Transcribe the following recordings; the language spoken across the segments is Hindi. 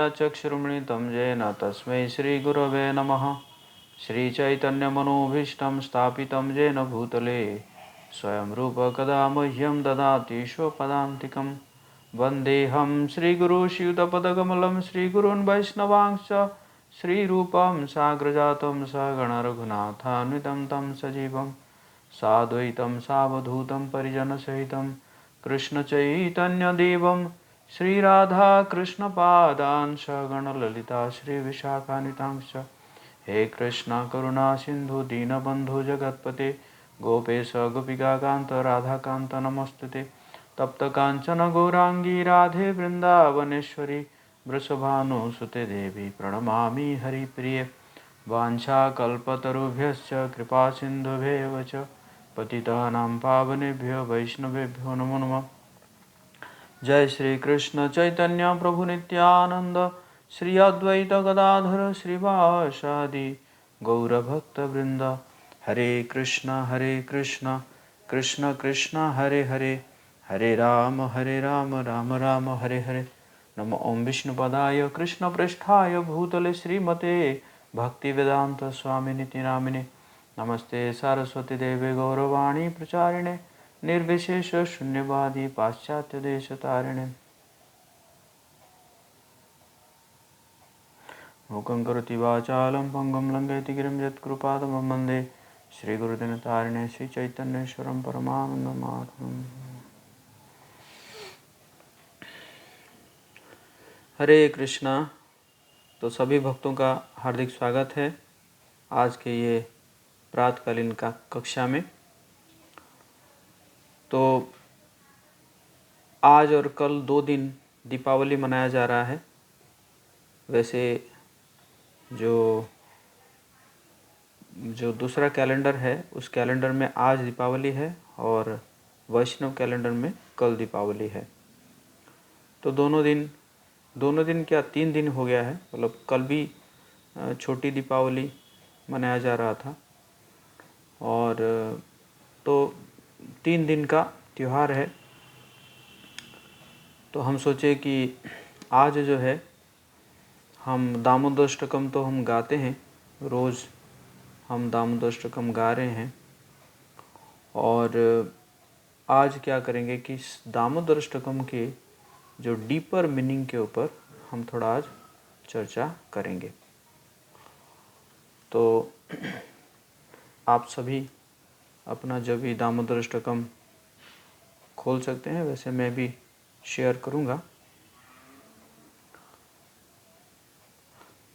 चक्षुरुन्मिलितं येन तस्मै श्रीगुरवे नमः। श्रीचैतन्यमनोभीष्टं स्थापितं येन भूतले स्वयं रूप कदा मह्यं ददाति स्वपदान्तिकं। वन्देऽहं श्रीगुरुश्रीयुतपदकमलं श्रीगुरून् वैष्णवांश्च श्रीरूपं साग्रजातं सहगण रघुनाथान्वितं तं सजीवं साद्वैतं सावधूतं परिजनसहितं कृष्णचैतन्यदेवं श्रीराधाकृष्णपादान् सहगण ललिता श्रीविशाखान्वितांश्च। हे कृष्ण करुणा सिंधु दीनबंधु जगत्पते गोपेश गोपिकाकांत राधाकांत नमस्तुते। तप्त कांचन गौरांगी राधे वृंदावनेश्वरी वृषभानुसुते देवी प्रणमामि हरिप्रिये। वाञ्छाकल्पतरुभ्यश्च कृपा सिन्धुभ्येव च पतितानां पावनेभ्यो वैष्णवेभ्यो नमो नमः। जय श्री कृष्ण चैतन्य प्रभु नित्यानंद श्री अद्वैत गदाधर श्रीवासादि गौरभक्तवृंद। हरे कृष्ण कृष्ण कृष्ण हरे हरे हरे राम राम राम हरे हरे। नमो ओं विष्णुपदाय कृष्ण पृष्ठाय भूतले श्रीमते भक्तिवेदांत स्वामिनिति नामिने। नमस्ते सरस्वती देवे गौरवाणी प्रचारिणे निर्विशेष शून्यवादी पाश्चात्य देश तारिणे। मूकं करोति वाचालं पंगुं लंघयति गिरिं यत्कृपातमहं वन्दे श्रीगुरुदिनतारिणे श्रीचैतन्येश्वरं परमानन्दमाधवम्। हरे कृष्णा। तो सभी भक्तों का हार्दिक स्वागत है आज के ये प्रातःकालीन का कक्षा में। तो आज और कल 2 दिन दीपावली मनाया जा रहा है। वैसे जो दूसरा कैलेंडर है उस कैलेंडर में आज दीपावली है और वैष्णव कैलेंडर में कल दीपावली है। तो दोनों दिन क्या 3 दिन हो गया है। मतलब कल भी छोटी दीपावली मनाया जा रहा था और तो 3 दिन का त्यौहार है। तो हम सोचे कि आज जो है हम दामोदराष्टकम तो हम गाते हैं, रोज़ हम दामोदराष्टकम गा रहे हैं और आज क्या करेंगे कि इस दामोदराष्टकम के जो डीपर मीनिंग के ऊपर हम थोड़ा आज चर्चा करेंगे। तो आप सभी अपना जब भी दामोदराष्टकम खोल सकते हैं, वैसे मैं भी शेयर करूंगा।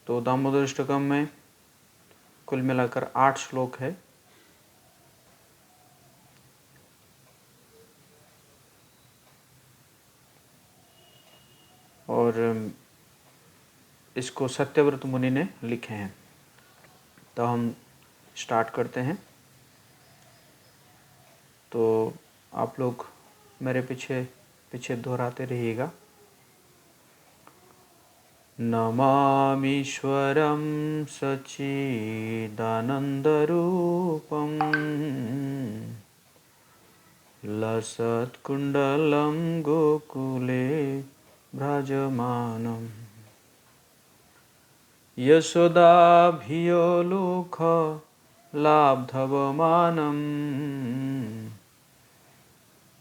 तो दामोदराष्टकम में कुल मिलाकर 8 श्लोक है और इसको सत्यव्रत मुनि ने लिखे हैं। तो हम स्टार्ट करते हैं। तो आप लोग मेरे पीछे दोहराते रहिएगा। नमामीश्वरं सच्चिदानन्दरूपं लसत्कुण्डलं गोकुले भ्राजमानं यशोदाभियोलुखलाब्धवमानं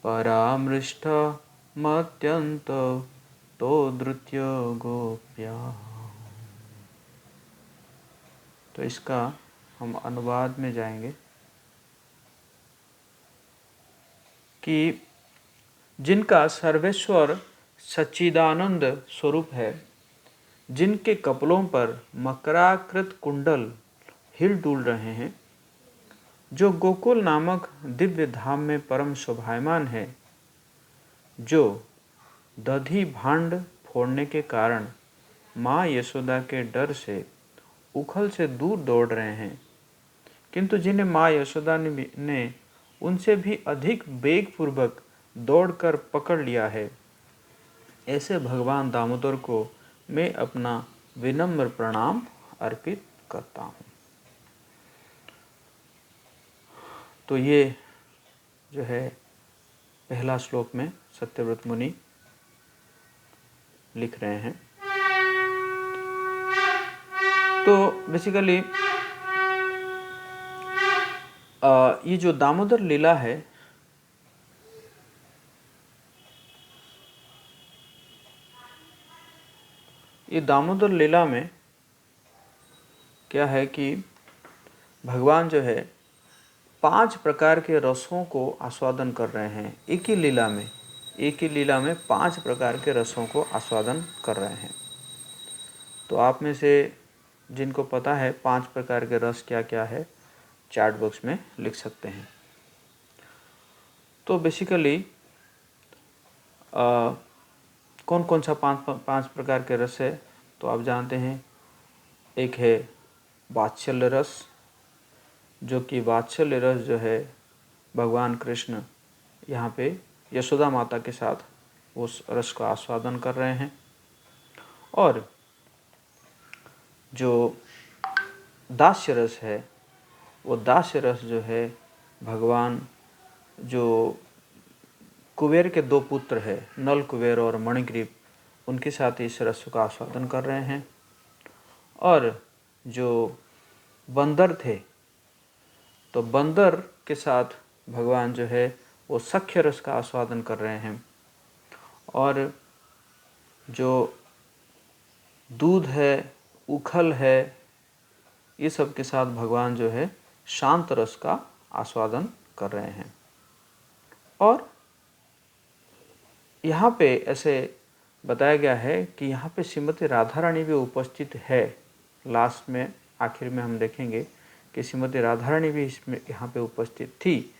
परामृष्टमत्यन्तो तो धृत्य गोप्या। तो इसका हम अनुवाद में जाएंगे कि जिनका सर्वेश्वर सच्चिदानंद स्वरूप है, जिनके कपलों पर मकराकृत कुंडल हिल डुल रहे हैं, जो गोकुल नामक दिव्य धाम में परम शोभायमान है, जो दधी भांड फोड़ने के कारण माँ यशोदा के डर से उखल से दूर दौड़ रहे हैं, किंतु जिन्हें माँ यशोदा ने उनसे भी अधिक वेगपूर्वक दौड़कर पकड़ लिया है, ऐसे भगवान दामोदर को मैं अपना विनम्र प्रणाम अर्पित करता हूँ। तो ये जो है पहला श्लोक में सत्यव्रत मुनि लिख रहे हैं। तो बेसिकली ये जो दामोदर लीला है, ये दामोदर लीला में क्या है कि भगवान जो है 5 प्रकार के रसों को आस्वादन कर रहे हैं। एक ही लीला में 5 प्रकार के रसों को आस्वादन कर रहे हैं। तो आप में से जिनको पता है 5 प्रकार के रस क्या क्या है, चैट बॉक्स में लिख सकते हैं। तो बेसिकली कौन कौन सा 5 प्रकार के रस है, तो आप जानते हैं। एक है वात्सल्य रस, जो कि वात्सल्य रस जो है भगवान कृष्ण यहाँ पे यशोदा माता के साथ उस रस का आस्वादन कर रहे हैं। और जो दास्य रस है, वो दास्य रस जो है भगवान जो कुबेर के 2 पुत्र है, नल कुबेर और मणिग्रीव, उनके साथ इस रस का आस्वादन कर रहे हैं। और जो बंदर थे, तो बंदर के साथ भगवान जो है वो सख्य रस का आस्वादन कर रहे हैं। और जो दूध है, उखल है, ये सब के साथ भगवान जो है शांत रस का आस्वादन कर रहे हैं। और यहाँ पे ऐसे बताया गया है कि यहाँ पे श्रीमती राधा रानी भी उपस्थित है। लास्ट में, आखिर में हम देखेंगे कि श्रीमती राधा रानी भी इसमें यहाँ पे उपस्थित थी,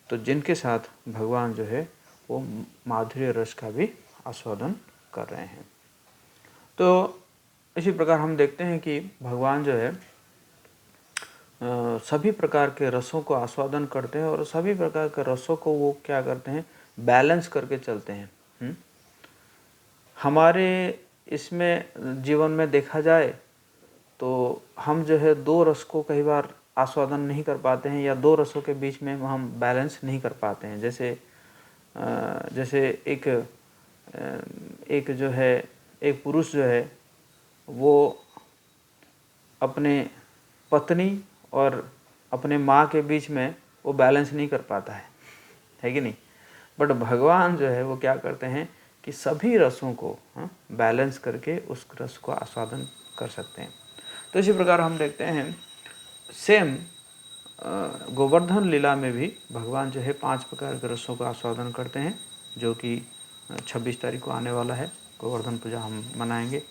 तो जिनके साथ भगवान जो है वो माधुर्य रस का भी आस्वादन कर रहे हैं। तो इसी प्रकार हम देखते हैं कि भगवान जो है सभी प्रकार के रसों को आस्वादन करते हैं, और सभी प्रकार के रसों को वो क्या करते हैं, बैलेंस करके चलते हैं। हमारे इसमें जीवन में देखा जाए तो हम जो है 2 रस को कई बार आस्वादन नहीं कर पाते हैं, या 2 रसों के बीच में हम बैलेंस नहीं कर पाते हैं। जैसे एक जो है, एक पुरुष जो है वो अपने पत्नी और अपने माँ के बीच में वो बैलेंस नहीं कर पाता है कि नहीं। बट भगवान जो है वो क्या करते हैं कि सभी रसों को बैलेंस करके उस रस को आस्वादन कर सकते हैं। तो इसी प्रकार हम देखते हैं सेम गोवर्धन लीला में भी भगवान जो है 5 प्रकार के रसों का आस्वादन करते हैं, जो कि 26 तारीख को आने वाला है, गोवर्धन पूजा हम मनाएंगे।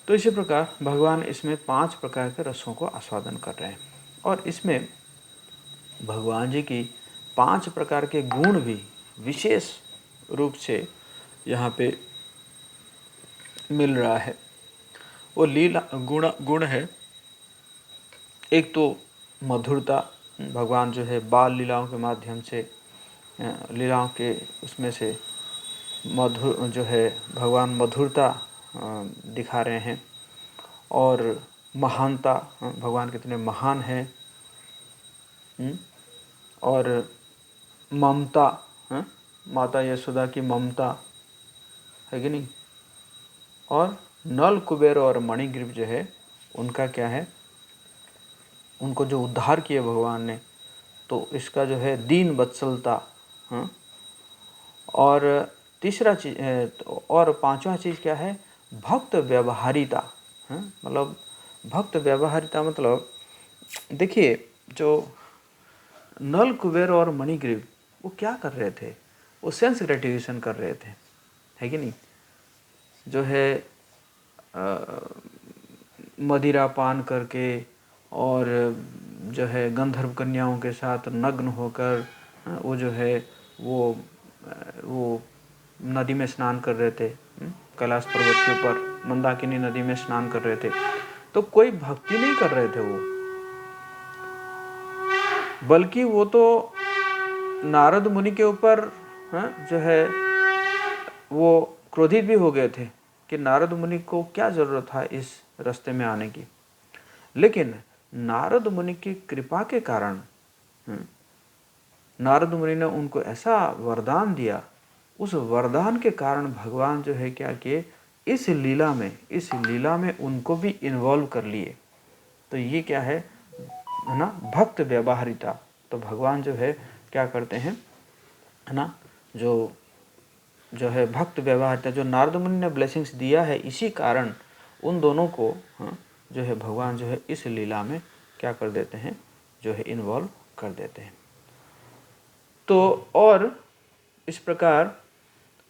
तो इसी प्रकार भगवान इसमें 5 प्रकार के रसों को आस्वादन कर रहे हैं। और इसमें भगवान जी की 5 प्रकार के गुण भी विशेष रूप से यहाँ पे मिल रहा है। वो लीला गुण है, एक तो मधुरता। भगवान जो है बाल लीलाओं के माध्यम से, लीलाओं के उसमें से मधुर जो है भगवान मधुरता दिखा रहे हैं। और महानता, भगवान कितने महान हैं। और ममता, माता यशोदा की ममता है कि नहीं। और नल कुबेर और मणिग्रीव जो है उनका क्या है, उनको जो उद्धार किए भगवान ने, तो इसका जो है दीन वत्सलता। और तीसरा चीज और 5वां चीज़ क्या है, भक्त व्यवहारिता। मतलब भक्त व्यवहारिता मतलब देखिए, जो नल कुबेर और मणिग्रीव वो क्या कर रहे थे, वो सेंस ग्रेटिफिकेशन कर रहे थे, है कि नहीं। जो है मदिरा पान करके और जो है गंधर्व कन्याओं के साथ नग्न होकर वो जो है वो नदी में स्नान कर रहे थे। कैलाश पर्वत के ऊपर मंदाकिनी नदी में स्नान कर रहे थे। तो कोई भक्ति नहीं कर रहे थे वो, बल्कि वो तो नारद मुनि के ऊपर जो है वो क्रोधित भी हो गए थे कि नारद मुनि को क्या ज़रूरत था इस रास्ते में आने की। लेकिन नारद मुनि की कृपा के कारण नारद मुनि ने उनको ऐसा वरदान दिया, उस वरदान के कारण भगवान जो है क्या किए, इस लीला में उनको भी इन्वॉल्व कर लिए। तो ये क्या है ना, भक्त व्यवहारिता। तो भगवान जो है क्या करते हैं, है ना, जो है भक्त व्यवहारिता, जो नारद मुनि ने ब्लेसिंग्स दिया है, इसी कारण उन दोनों को, हाँ, जो है भगवान जो है इस लीला में क्या कर देते हैं, जो है इन्वॉल्व कर देते हैं। तो और इस प्रकार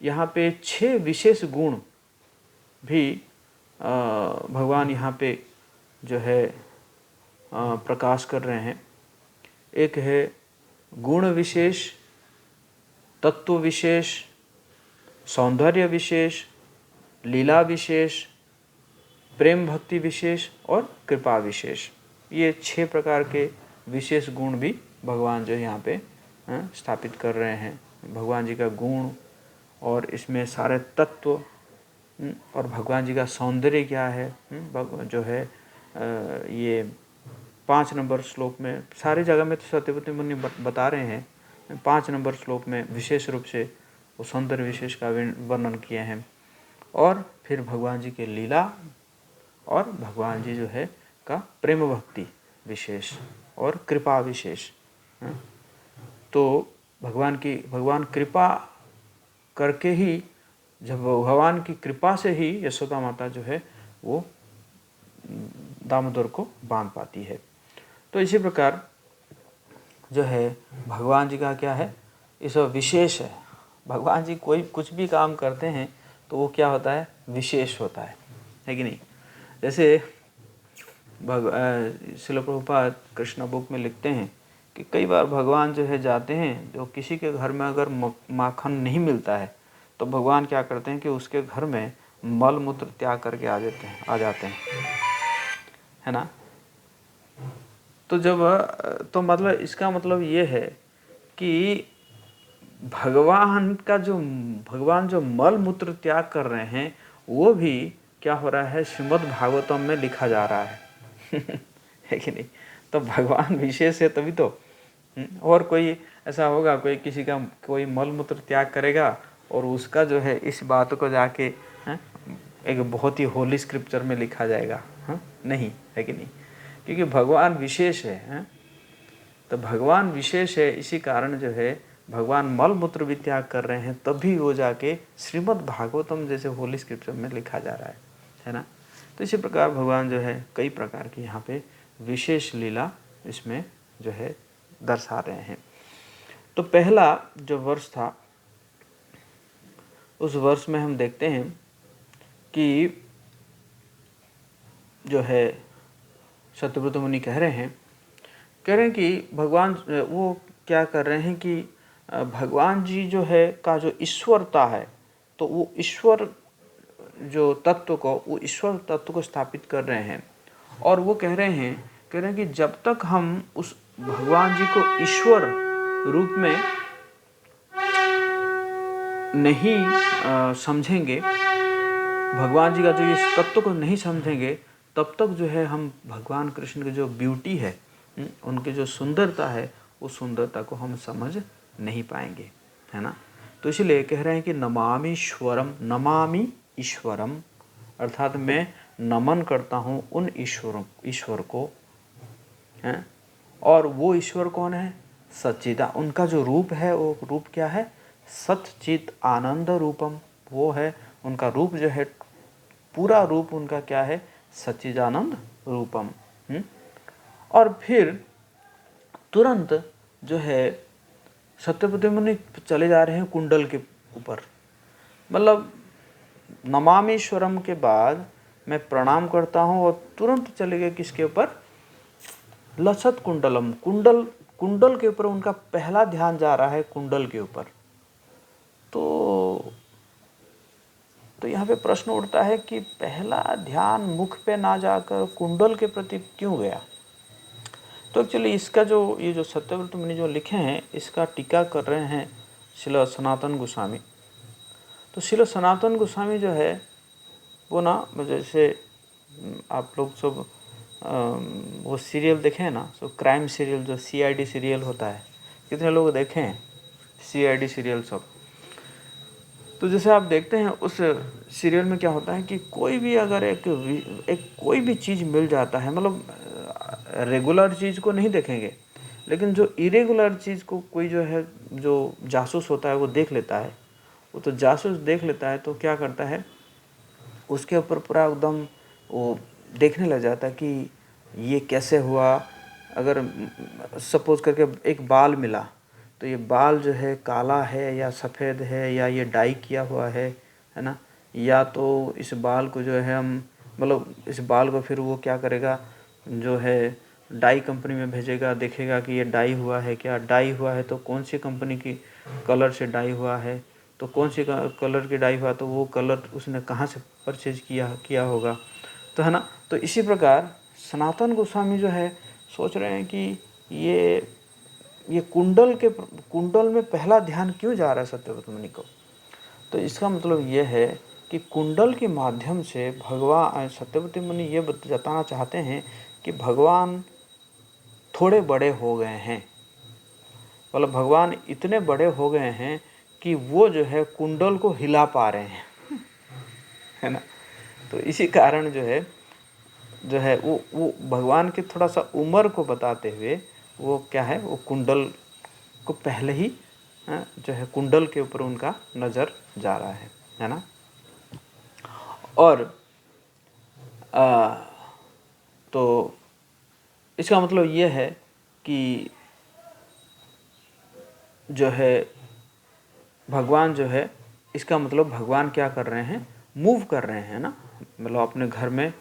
यहाँ पे 6 विशेष गुण भी भगवान यहाँ पे जो है प्रकाश कर रहे हैं। एक है गुण विशेष, तत्व विशेष, सौंदर्य विशेष, लीला विशेष, प्रेम भक्ति विशेष और कृपा विशेष। ये 6 प्रकार के विशेष गुण भी भगवान जो यहाँ पे स्थापित कर रहे हैं। भगवान जी का गुण और इसमें सारे तत्व और भगवान जी का सौंदर्य क्या है, जो है ये 5 नंबर श्लोक में, सारी जगह में तो सत्यवती मुनि बता रहे हैं, 5 नंबर श्लोक में विशेष रूप से वो सौंदर्य विशेष का वर्णन किए हैं। और फिर भगवान जी के लीला और भगवान जी जो है का प्रेम भक्ति विशेष और कृपा विशेष। तो भगवान कृपा करके ही, जब भगवान की कृपा से ही यशोदा माता जो है वो दामोदर को बांध पाती है। तो इसी प्रकार जो है भगवान जी का क्या है, ये सब विशेष है। भगवान जी कोई कुछ भी काम करते हैं तो वो क्या होता है, विशेष होता है कि नहीं। जैसे श्रील प्रभुपाद कृष्ण बुक में लिखते हैं कि कई बार भगवान जो है जाते हैं, जो किसी के घर में अगर माखन नहीं मिलता है तो भगवान क्या करते हैं कि उसके घर में मल मूत्र त्याग करके आ जाते हैं, है ना। तो मतलब इसका मतलब ये है कि भगवान जो मल मूत्र त्याग कर रहे हैं वो भी क्या हो रहा है, श्रीमद् भागवतम में लिखा जा रहा है है कि नहीं। तो भगवान विशेष है तभी तो। और कोई ऐसा होगा, कोई किसी का कोई मल मूत्र त्याग करेगा और उसका जो है इस बात को जाके एक बहुत ही होली स्क्रिप्चर में लिखा जाएगा, नहीं, है कि नहीं। क्योंकि भगवान विशेष है, तो भगवान विशेष है, इसी कारण जो है भगवान मल मूत्र भी त्याग कर रहे हैं, तब भी वो जाके श्रीमद् भागवतम जैसे होली स्क्रिप्चर में लिखा जा रहा है ना। तो इसी प्रकार भगवान जो है कई प्रकार की यहाँ पे विशेष लीला इसमें जो है दर्शा रहे हैं। तो पहला जो वर्ष था, उस वर्ष में हम देखते हैं कि जो है सत्यव्रत मुनि कह रहे हैं कि भगवान वो क्या कर रहे हैं कि भगवान जी जो है का जो ईश्वरता है, तो वो ईश्वर जो तत्व को, वो ईश्वर तत्व को स्थापित कर रहे हैं। और वो कह रहे हैं कि जब तक हम उस भगवान जी को ईश्वर रूप में नहीं समझेंगे, भगवान जी का जो इस तत्व को नहीं समझेंगे, तब तक जो है हम भगवान कृष्ण की जो ब्यूटी है, उनकी जो सुंदरता है, उस सुंदरता को हम समझ नहीं पाएंगे, है ना। तो इसलिए कह रहे हैं कि नमामि ईश्वरम, अर्थात मैं नमन करता हूँ उन ईश्वर को, हैं। और वो ईश्वर कौन है, सच्चिदा, उनका जो रूप है वो रूप क्या है, सच्चित आनंद रूपम, वो है उनका रूप जो है, पूरा रूप उनका क्या है, सच्चिदानंद रूपम। और फिर तुरंत जो है सत्यव्रत मुनि चले जा रहे हैं कुंडल के ऊपर। मतलब नमामीश्वरम के बाद मैं प्रणाम करता हूँ और तुरंत चले गए किसके ऊपर, लसत कुंडलम, कुंडल के ऊपर उनका पहला ध्यान जा रहा है, कुंडल के ऊपर। तो यहाँ पे प्रश्न उठता है कि पहला ध्यान मुख पे ना जाकर कुंडल के प्रति क्यों गया। तो एक्चुअली इसका जो ये जो सत्यव्रत मुनि जो लिखे हैं, इसका टीका कर रहे हैं श्रील सनातन गोस्वामी। तो श्रील सनातन गोस्वामी जो है वो ना, जैसे आप लोग सब वो सीरियल देखे हैं ना, सो क्राइम सीरियल जो CID सीरियल होता है, कितने लोग देखे हैं CID सीरियल सब। तो जैसे आप देखते हैं उस सीरियल में क्या होता है कि कोई भी अगर एक कोई भी चीज़ मिल जाता है, मतलब रेगुलर चीज़ को नहीं देखेंगे, लेकिन जो इरेगुलर चीज़ को कोई जो है, जो जासूस होता है वो देख लेता है, वो तो जासूस देख लेता है तो क्या करता है, उसके ऊपर पूरा एकदम वो देखने लग जाता है कि ये कैसे हुआ। अगर सपोज करके एक बाल मिला, तो ये बाल जो है काला है या सफ़ेद है या ये डाई किया हुआ है ना, या तो इस बाल को जो है हम, मतलब इस बाल को फिर वो क्या करेगा, जो है डाई कंपनी में भेजेगा, देखेगा कि ये डाई हुआ है क्या, डाई हुआ है तो कौन सी कंपनी की कलर से डाई हुआ है, तो कौन सी कलर की डाई हुआ, तो वो कलर उसने कहाँ से परचेज किया होगा, तो है ना। तो इसी प्रकार सनातन गोस्वामी जो है सोच रहे हैं कि ये कुंडल में पहला ध्यान क्यों जा रहा है सत्यव्रत मुनि को। तो इसका मतलब ये है कि कुंडल के माध्यम से भगवान सत्यव्रत मुनि ये बताना चाहते हैं कि भगवान थोड़े बड़े हो गए हैं, मतलब भगवान इतने बड़े हो गए हैं कि वो जो है कुंडल को हिला पा रहे हैं, है ना। तो इसी कारण जो है वो भगवान के थोड़ा सा उम्र को बताते हुए वो क्या है, वो कुंडल को पहले ही जो है कुंडल के ऊपर उनका नज़र जा रहा है ना। और तो इसका मतलब ये है कि जो है भगवान जो है, इसका मतलब भगवान क्या कर रहे हैं, मूव कर रहे हैं ना, मतलब अपने घर में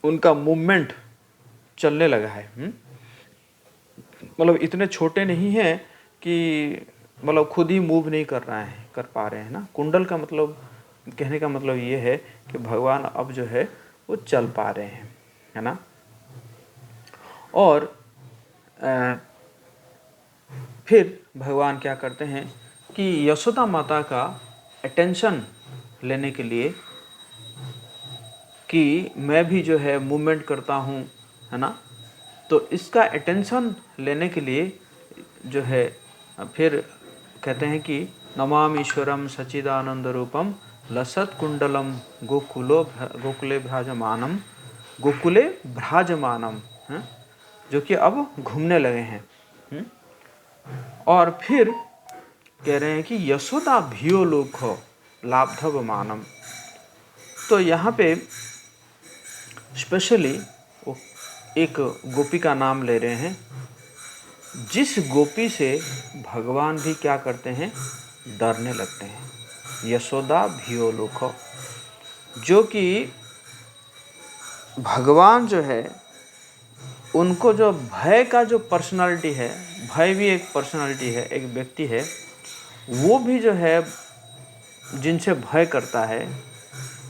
उनका मूवमेंट चलने लगा है। मतलब इतने छोटे नहीं हैं कि मतलब खुद ही मूव नहीं कर पा रहे हैं ना। कुंडल का मतलब, कहने का मतलब ये है कि भगवान अब जो है वो चल पा रहे हैं, है ना। और फिर भगवान क्या करते हैं कि यशोदा माता का अटेंशन लेने के लिए कि मैं भी जो है मूवमेंट करता हूँ, है ना, तो इसका अटेंशन लेने के लिए जो है फिर कहते हैं कि नमामि ईश्वरम सच्चिदानंद रूपम लसत कुंडलम गोकुले भ्राजमानम, जो कि अब घूमने लगे हैं। और फिर कह रहे हैं कि यशोदा भियो लोक लाभधव मानम। तो यहाँ पे स्पेशली वो एक गोपी का नाम ले रहे हैं, जिस गोपी से भगवान भी क्या करते हैं, डरने लगते हैं। यशोदा भियो लोक, जो कि भगवान जो है उनको जो भय का जो पर्सनालिटी है, भय भी एक पर्सनालिटी है, एक व्यक्ति है, वो भी जो है जिनसे भय करता है,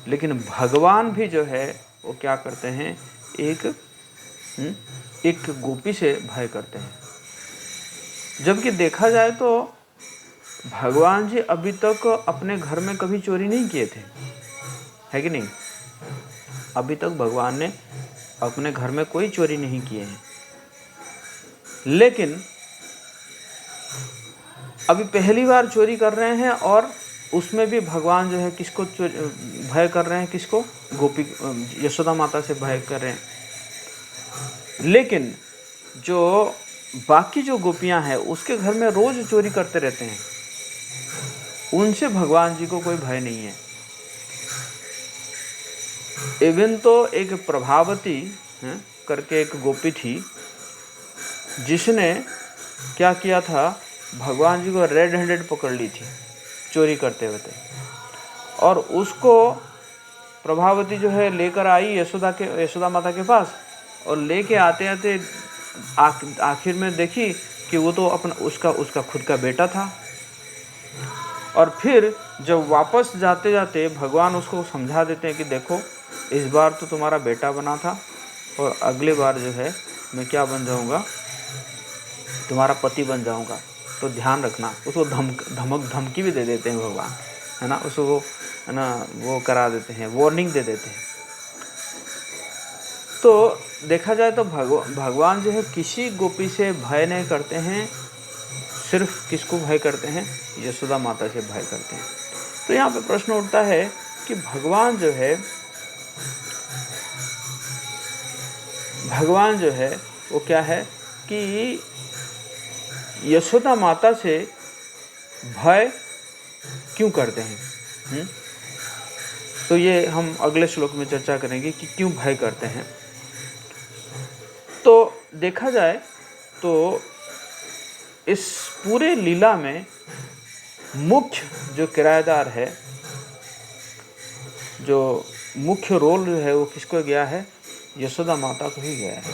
लेकिन भगवान भी जो है वो क्या करते हैं, एक गोपी से भय करते हैं। जबकि देखा जाए तो भगवान जी अभी तक अपने घर में कभी चोरी नहीं किए थे, है कि नहीं। अभी तक भगवान ने अपने घर में कोई चोरी नहीं किए हैं, लेकिन अभी पहली बार चोरी कर रहे हैं, और उसमें भी भगवान जो है किसको भय कर रहे हैं, किसको, गोपी यशोदा माता से भय कर रहे हैं। लेकिन जो बाकी जो गोपियां हैं उसके घर में रोज चोरी करते रहते हैं, उनसे भगवान जी को कोई भय नहीं है। इवन तो एक प्रभावती करके एक गोपी थी, जिसने क्या किया था, भगवान जी को रेड हैंडेड पकड़ ली थी चोरी करते हुए, और उसको प्रभावती जो है लेकर आई यशोदा माता के पास, और लेके आते आते आखिर में देखी कि वो तो अपना उसका खुद का बेटा था। और फिर जब वापस जाते जाते भगवान उसको समझा देते हैं कि देखो, इस बार तो तुम्हारा बेटा बना था, और अगली बार जो है मैं क्या बन जाऊंगा, तुम्हारा पति बन जाऊंगा, तो ध्यान रखना। उसको धमकी भी दे देते हैं भगवान, है ना, उसको है ना वो करा देते हैं, वार्निंग दे देते हैं। तो देखा जाए तो भगवान जो है किसी गोपी से भय नहीं करते हैं, सिर्फ किसको भय करते हैं? यशोदा माता से भय करते हैं। तो यहाँ पे प्रश्न उठता है कि भगवान जो है वो क्या है कि यशोदा माता से भय क्यों करते हैं? तो ये हम अगले श्लोक में चर्चा करेंगे कि क्यों भय करते हैं। तो देखा जाए तो इस पूरे लीला में मुख्य जो किराएदार है, जो मुख्य रोल जो है वो किसको गया है? यशोदा माता को ही गया है।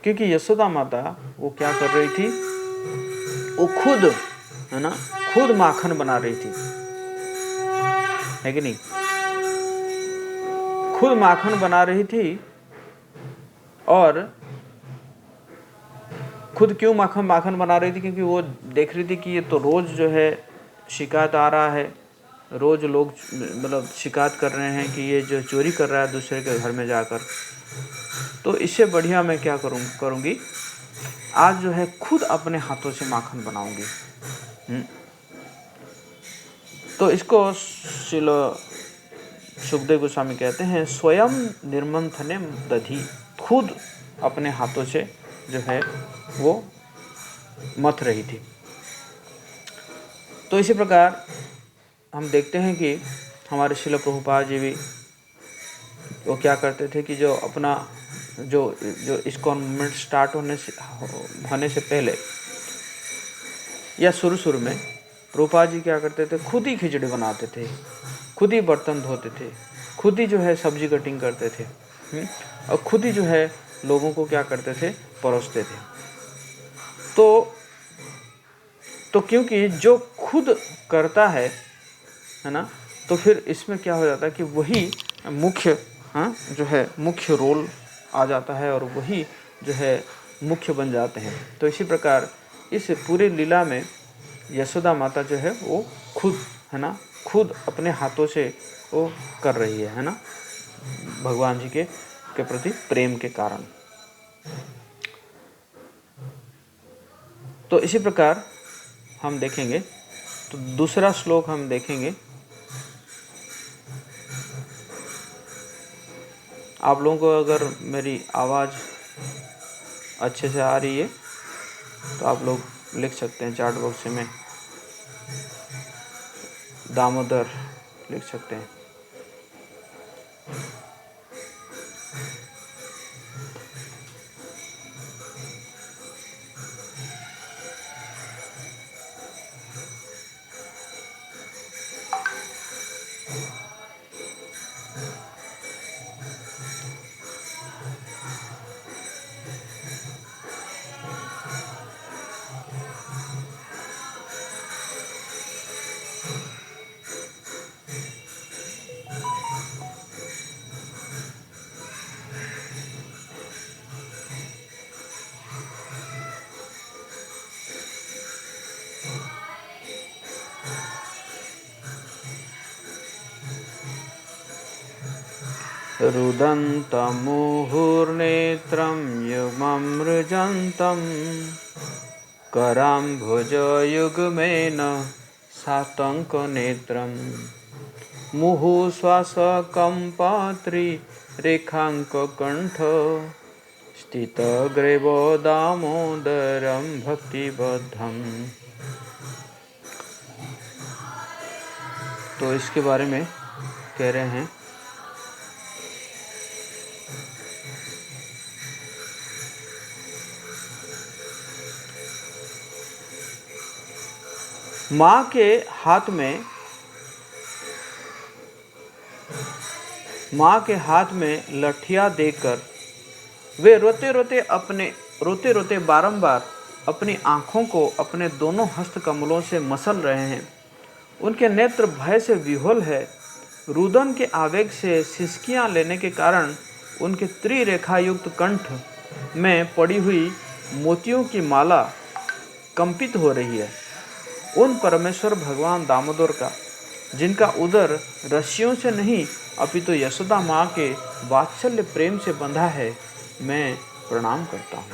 क्योंकि यशोदा माता वो क्या कर रही थी? वो खुद, है ना, खुद माखन बना रही थी, है कि नहीं? खुद माखन बना रही थी। और खुद क्यों माखन बना रही थी? क्योंकि वो देख रही थी कि ये तो रोज जो है शिकायत आ रहा है, रोज लोग मतलब शिकायत कर रहे हैं कि ये जो चोरी कर रहा है दूसरे के घर में जाकर, तो इससे बढ़िया मैं क्या करूँगी, आज जो है खुद अपने हाथों से माखन बनाऊंगी। तो इसको श्रील सुखदेव गोस्वामी कहते हैं स्वयं निर्मंथने दधी, खुद अपने हाथों से जो है वो मथ रही थी। तो इसी प्रकार हम देखते हैं कि हमारे श्रील प्रभुपाद जी भी वो क्या करते थे कि जो अपना जो इस्कॉन मूवमेंट स्टार्ट होने से पहले या शुरू में प्रभुपाद जी क्या करते थे? खुद ही खिचड़ी बनाते थे, खुद ही बर्तन धोते थे, खुद ही जो है सब्जी कटिंग करते थे, और खुद ही जो है लोगों को क्या करते थे? परोसते थे। तो क्योंकि जो खुद करता है ना, तो फिर इसमें क्या हो जाता है कि वही मुख्य जो है मुख्य रोल आ जाता है और वही जो है मुख्य बन जाते हैं। तो इसी प्रकार इस पूरी लीला में यशोदा माता जो है वो खुद, है ना, खुद अपने हाथों से वो कर रही है ना, भगवान जी के प्रति प्रेम के कारण। तो इसी प्रकार हम देखेंगे, तो दूसरा श्लोक हम देखेंगे। आप लोगों को अगर मेरी आवाज़ अच्छे से आ रही है तो आप लोग लिख सकते हैं चैट बॉक्स में, दामोदर लिख सकते हैं। रुदन्तमुहुर्नेत्रं युग्ममृजन्तं कराम्भुजयुग्मेन सातङ्कनेत्रं मुहुश्वासकम्पात्रिरेखाङ्ककण्ठ स्थितग्रीवो दामोदरं भक्तिबद्धम्। तो इसके बारे में कह रहे हैं, माँ के हाथ में लठिया देकर वे रोते रोते बारंबार अपनी आँखों को अपने दोनों हस्त कमलों से मसल रहे हैं। उनके नेत्र भय से विह्वल है। रुदन के आवेग से सिसकियाँ लेने के कारण उनके त्रिरेखायुक्त कंठ में पड़ी हुई मोतियों की माला कंपित हो रही है। उन परमेश्वर भगवान दामोदर का, जिनका उदर रस्सियों से नहीं अपितु यशोदा माँ के वात्सल्य प्रेम से बंधा है, मैं प्रणाम करता हूँ।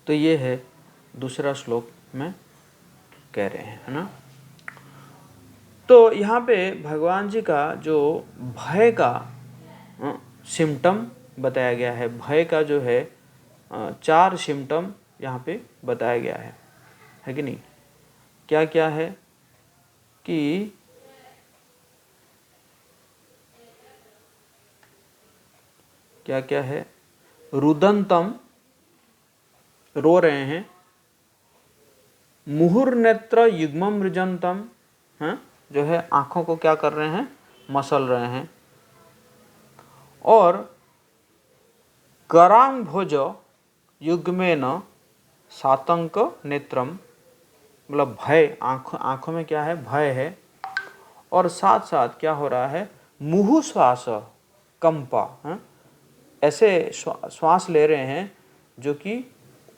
तो ये है दूसरा श्लोक में कह रहे हैं, है ना। तो यहाँ पे भगवान जी का जो भय का सिम्टम बताया गया है, भय का जो है 4 सिम्टम यहाँ पे बताया गया है कि नहीं। क्या क्या है कि क्या क्या है, रुदंतम, रो रहे हैं, मुहुर्नेत्र युग्मम मृजंतम, हैं, जो है आंखों को क्या कर रहे हैं, मसल रहे हैं, और करांग भोज युग्मेन सातंक नेत्रम, मतलब भय, आंखों में क्या है, भय है, और साथ साथ क्या हो रहा है, मुहु श्वास कंपा, है? ऐसे श्वास ले रहे हैं जो कि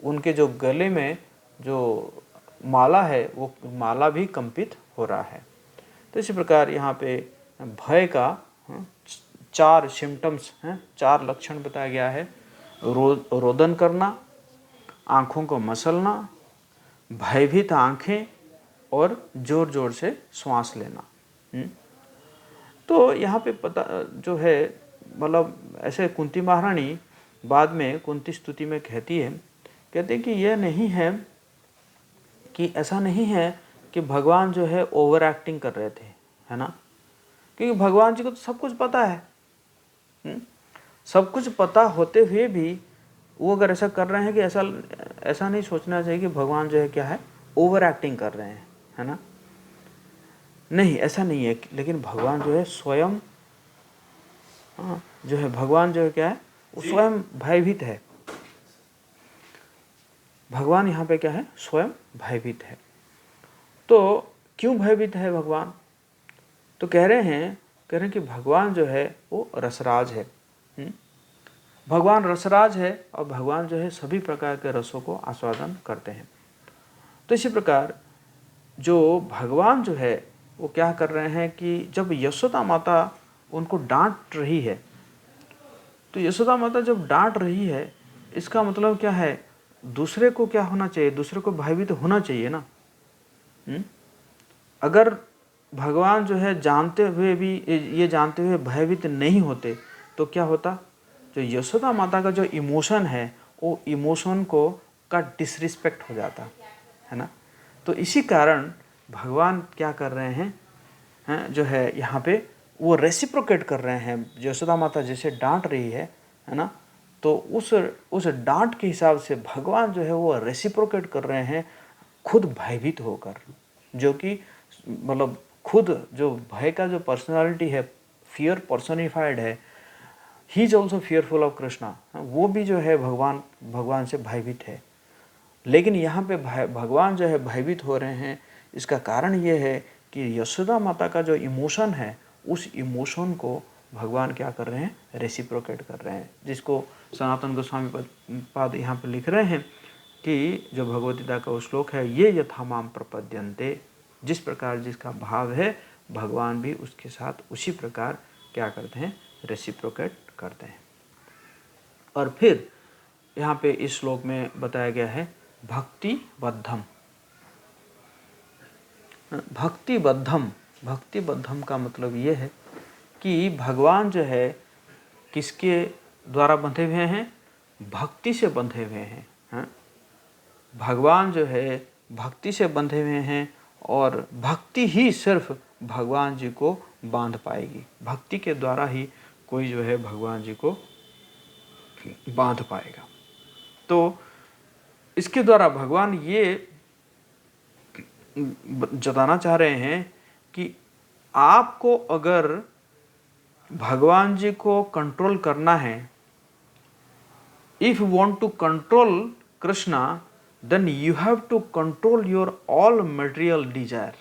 उनके जो गले में जो माला है वो माला भी कंपित हो रहा है। तो इसी प्रकार यहाँ पे भय का 4 सिम्टम्स हैं, 4 लक्षण बताया गया है। रोदन करना, आँखों को मसलना, भयभीत आँखें, और जोर जोर से श्वास लेना। तो यहाँ पे पता जो है, मतलब ऐसे कुंती महारानी बाद में कुंती स्तुति में कहती है, कहते हैं कि यह नहीं है कि ऐसा नहीं है कि भगवान जो है ओवर एक्टिंग कर रहे थे, है ना, क्योंकि भगवान जी को तो सब कुछ पता है। सब कुछ पता होते हुए भी वो अगर ऐसा कर रहे हैं कि ऐसा नहीं सोचना चाहिए कि भगवान जो है क्या है, ओवर एक्टिंग कर रहे हैं, है ना। नहीं, ऐसा नहीं है, लेकिन भगवान जो है स्वयं जो है, भगवान जो है क्या है, वो स्वयं भयभीत है। भगवान यहाँ पे क्या है, स्वयं भयभीत है। तो क्यों भयभीत है भगवान, तो कह रहे हैं कि भगवान जो है वो रसराज है। भगवान रसराज है, और भगवान जो है सभी प्रकार के रसों को आस्वादन करते हैं। तो इसी प्रकार जो भगवान जो है वो क्या कर रहे हैं कि जब यशोदा माता उनको डांट रही है, तो यशोदा माता जब डांट रही है, इसका मतलब क्या है, दूसरे को क्या होना चाहिए, दूसरे को भयभीत होना चाहिए ना। अगर भगवान जो है जानते हुए भी, ये जानते हुए भयभीत नहीं होते तो क्या होता, जो यशोदा माता का जो इमोशन है वो इमोशन को का डिसरिस्पेक्ट हो जाता है ना। तो इसी कारण भगवान क्या कर रहे हैं, जो है यहाँ पे वो रेसिप्रोकेट कर रहे हैं। यशोदा माता जैसे डांट रही है ना, तो उस डांट के हिसाब से भगवान जो है वो रेसिप्रोकेट कर रहे हैं, खुद भयभीत होकर, जो कि मतलब खुद जो भय का जो पर्सनालिटी है, फियर पर्सोनिफाइड है, he is also fearful of Krishna, वो भी जो है भगवान से भयभीत है। लेकिन यहाँ पे भगवान जो है भयभीत हो रहे हैं, इसका कारण ये है कि यशोदा माता का जो इमोशन है, उस इमोशन को भगवान क्या कर रहे हैं, रेसिप्रोकेट कर रहे हैं, जिसको सनातन गोस्वामी पाद यहाँ पे लिख रहे हैं कि जो भगवद्गीता का श्लोक है, ये यथा माम प्रपद्यन्ते, जिस प्रकार जिसका भाव है भगवान भी उसके साथ उसी प्रकार क्या करते हैं, रेसिप्रोकेट करते हैं। और फिर यहाँ पे इस श्लोक में बताया गया है भक्तिबद्धम। भक्तिबद्धम का मतलब ये है कि भगवान जो है किसके द्वारा बंधे हुए हैं, भक्ति से बंधे हुए हैं। भगवान जो है भक्ति से बंधे हुए हैं, और भक्ति ही सिर्फ भगवान जी को बांध पाएगी। भक्ति के द्वारा ही कोई जो है भगवान जी को बांध पाएगा। तो इसके द्वारा भगवान ये जताना चाह रहे हैं कि आपको अगर भगवान जी को कंट्रोल करना है, if you want to control Krishna, then you have to control your all material desire.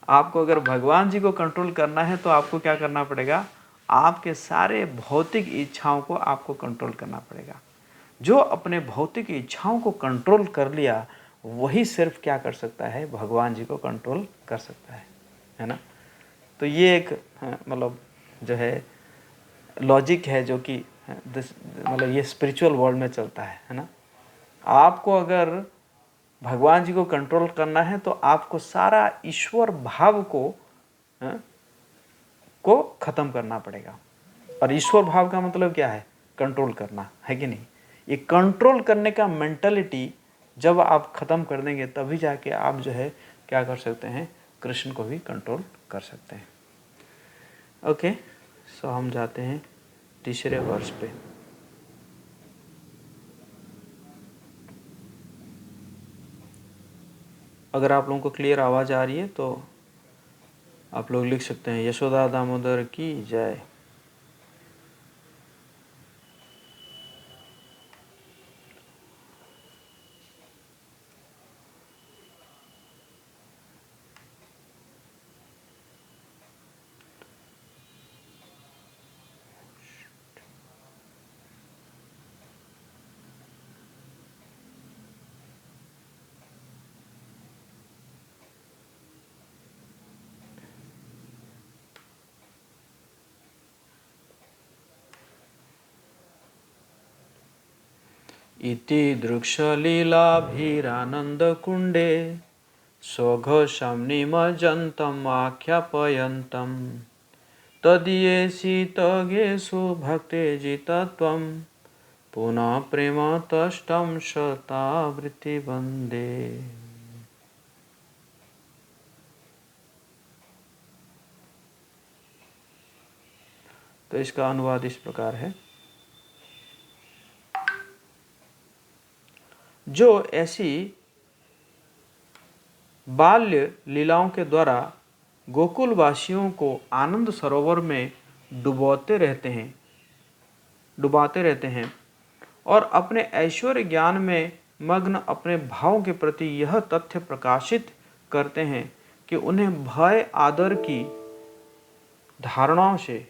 आपको अगर भगवान जी को कंट्रोल करना है तो आपको क्या करना पड़ेगा, आपके सारे भौतिक इच्छाओं को आपको कंट्रोल करना पड़ेगा। जो अपने भौतिक इच्छाओं को कंट्रोल कर लिया, वही सिर्फ क्या कर सकता है, भगवान जी को कंट्रोल कर सकता है ना। तो ये एक मतलब जो है लॉजिक है जो कि मतलब ये स्पिरिचुअल वर्ल्ड में चलता है ना। आपको अगर भगवान जी को कंट्रोल करना है तो आपको सारा ईश्वर भाव को खत्म करना पड़ेगा। और ईश्वर भाव का मतलब क्या है? कंट्रोल करना, है कि नहीं? ये कंट्रोल करने का मेंटालिटी जब आप खत्म कर देंगे तभी जाके आप जो है क्या कर सकते हैं, कृष्ण को भी कंट्रोल कर सकते हैं। ओके, सो हम जाते हैं तीसरे वर्ष पे। अगर आप लोगों को क्लियर आवाज़ आ रही है तो आप लोग लिख सकते हैं यशोदा दामोदर की जय। इति दृक्षलीलाभिरानन्दकुण्डे स्वघोषं निमज्जन्तम् आख्यापयन्तम् तदीयेषितगेषु भक्तेजितत्वं पुनः प्रेमतष्टं शतावृत्ति वन्दे। तो इसका अनुवाद इस प्रकार है, जो ऐसी बाल्य लीलाओं के द्वारा गोकुल वासियों को आनंद सरोवर में डुबाते रहते हैं और अपने ऐश्वर्य ज्ञान में मग्न अपने भावों के प्रति यह तथ्य प्रकाशित करते हैं कि उन्हें भय आदर की धारणाओं से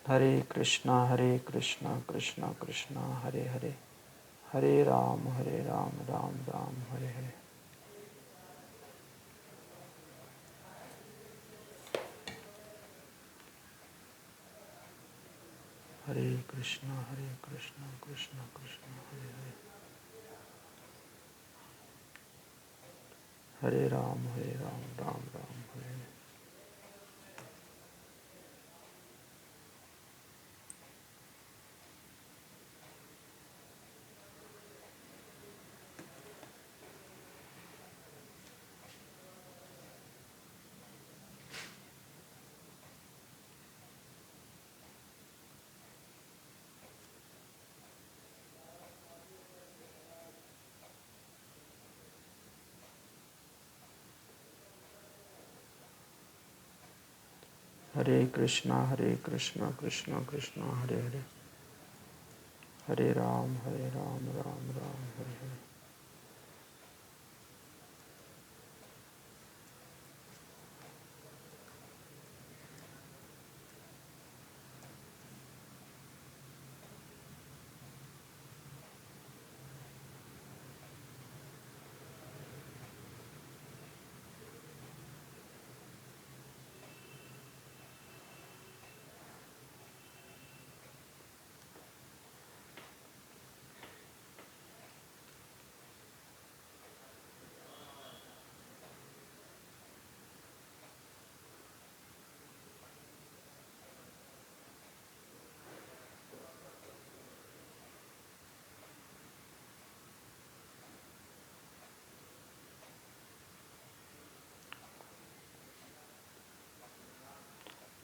हरे कृष्णा कृष्णा कृष्णा हरे हरे, हरे राम राम राम हरे हरे। हरे कृष्णा कृष्णा कृष्णा हरे हरे, हरे राम राम राम हरे हरे। हरे कृष्णा कृष्णा कृष्णा हरे हरे, हरे राम राम राम हरे हरे।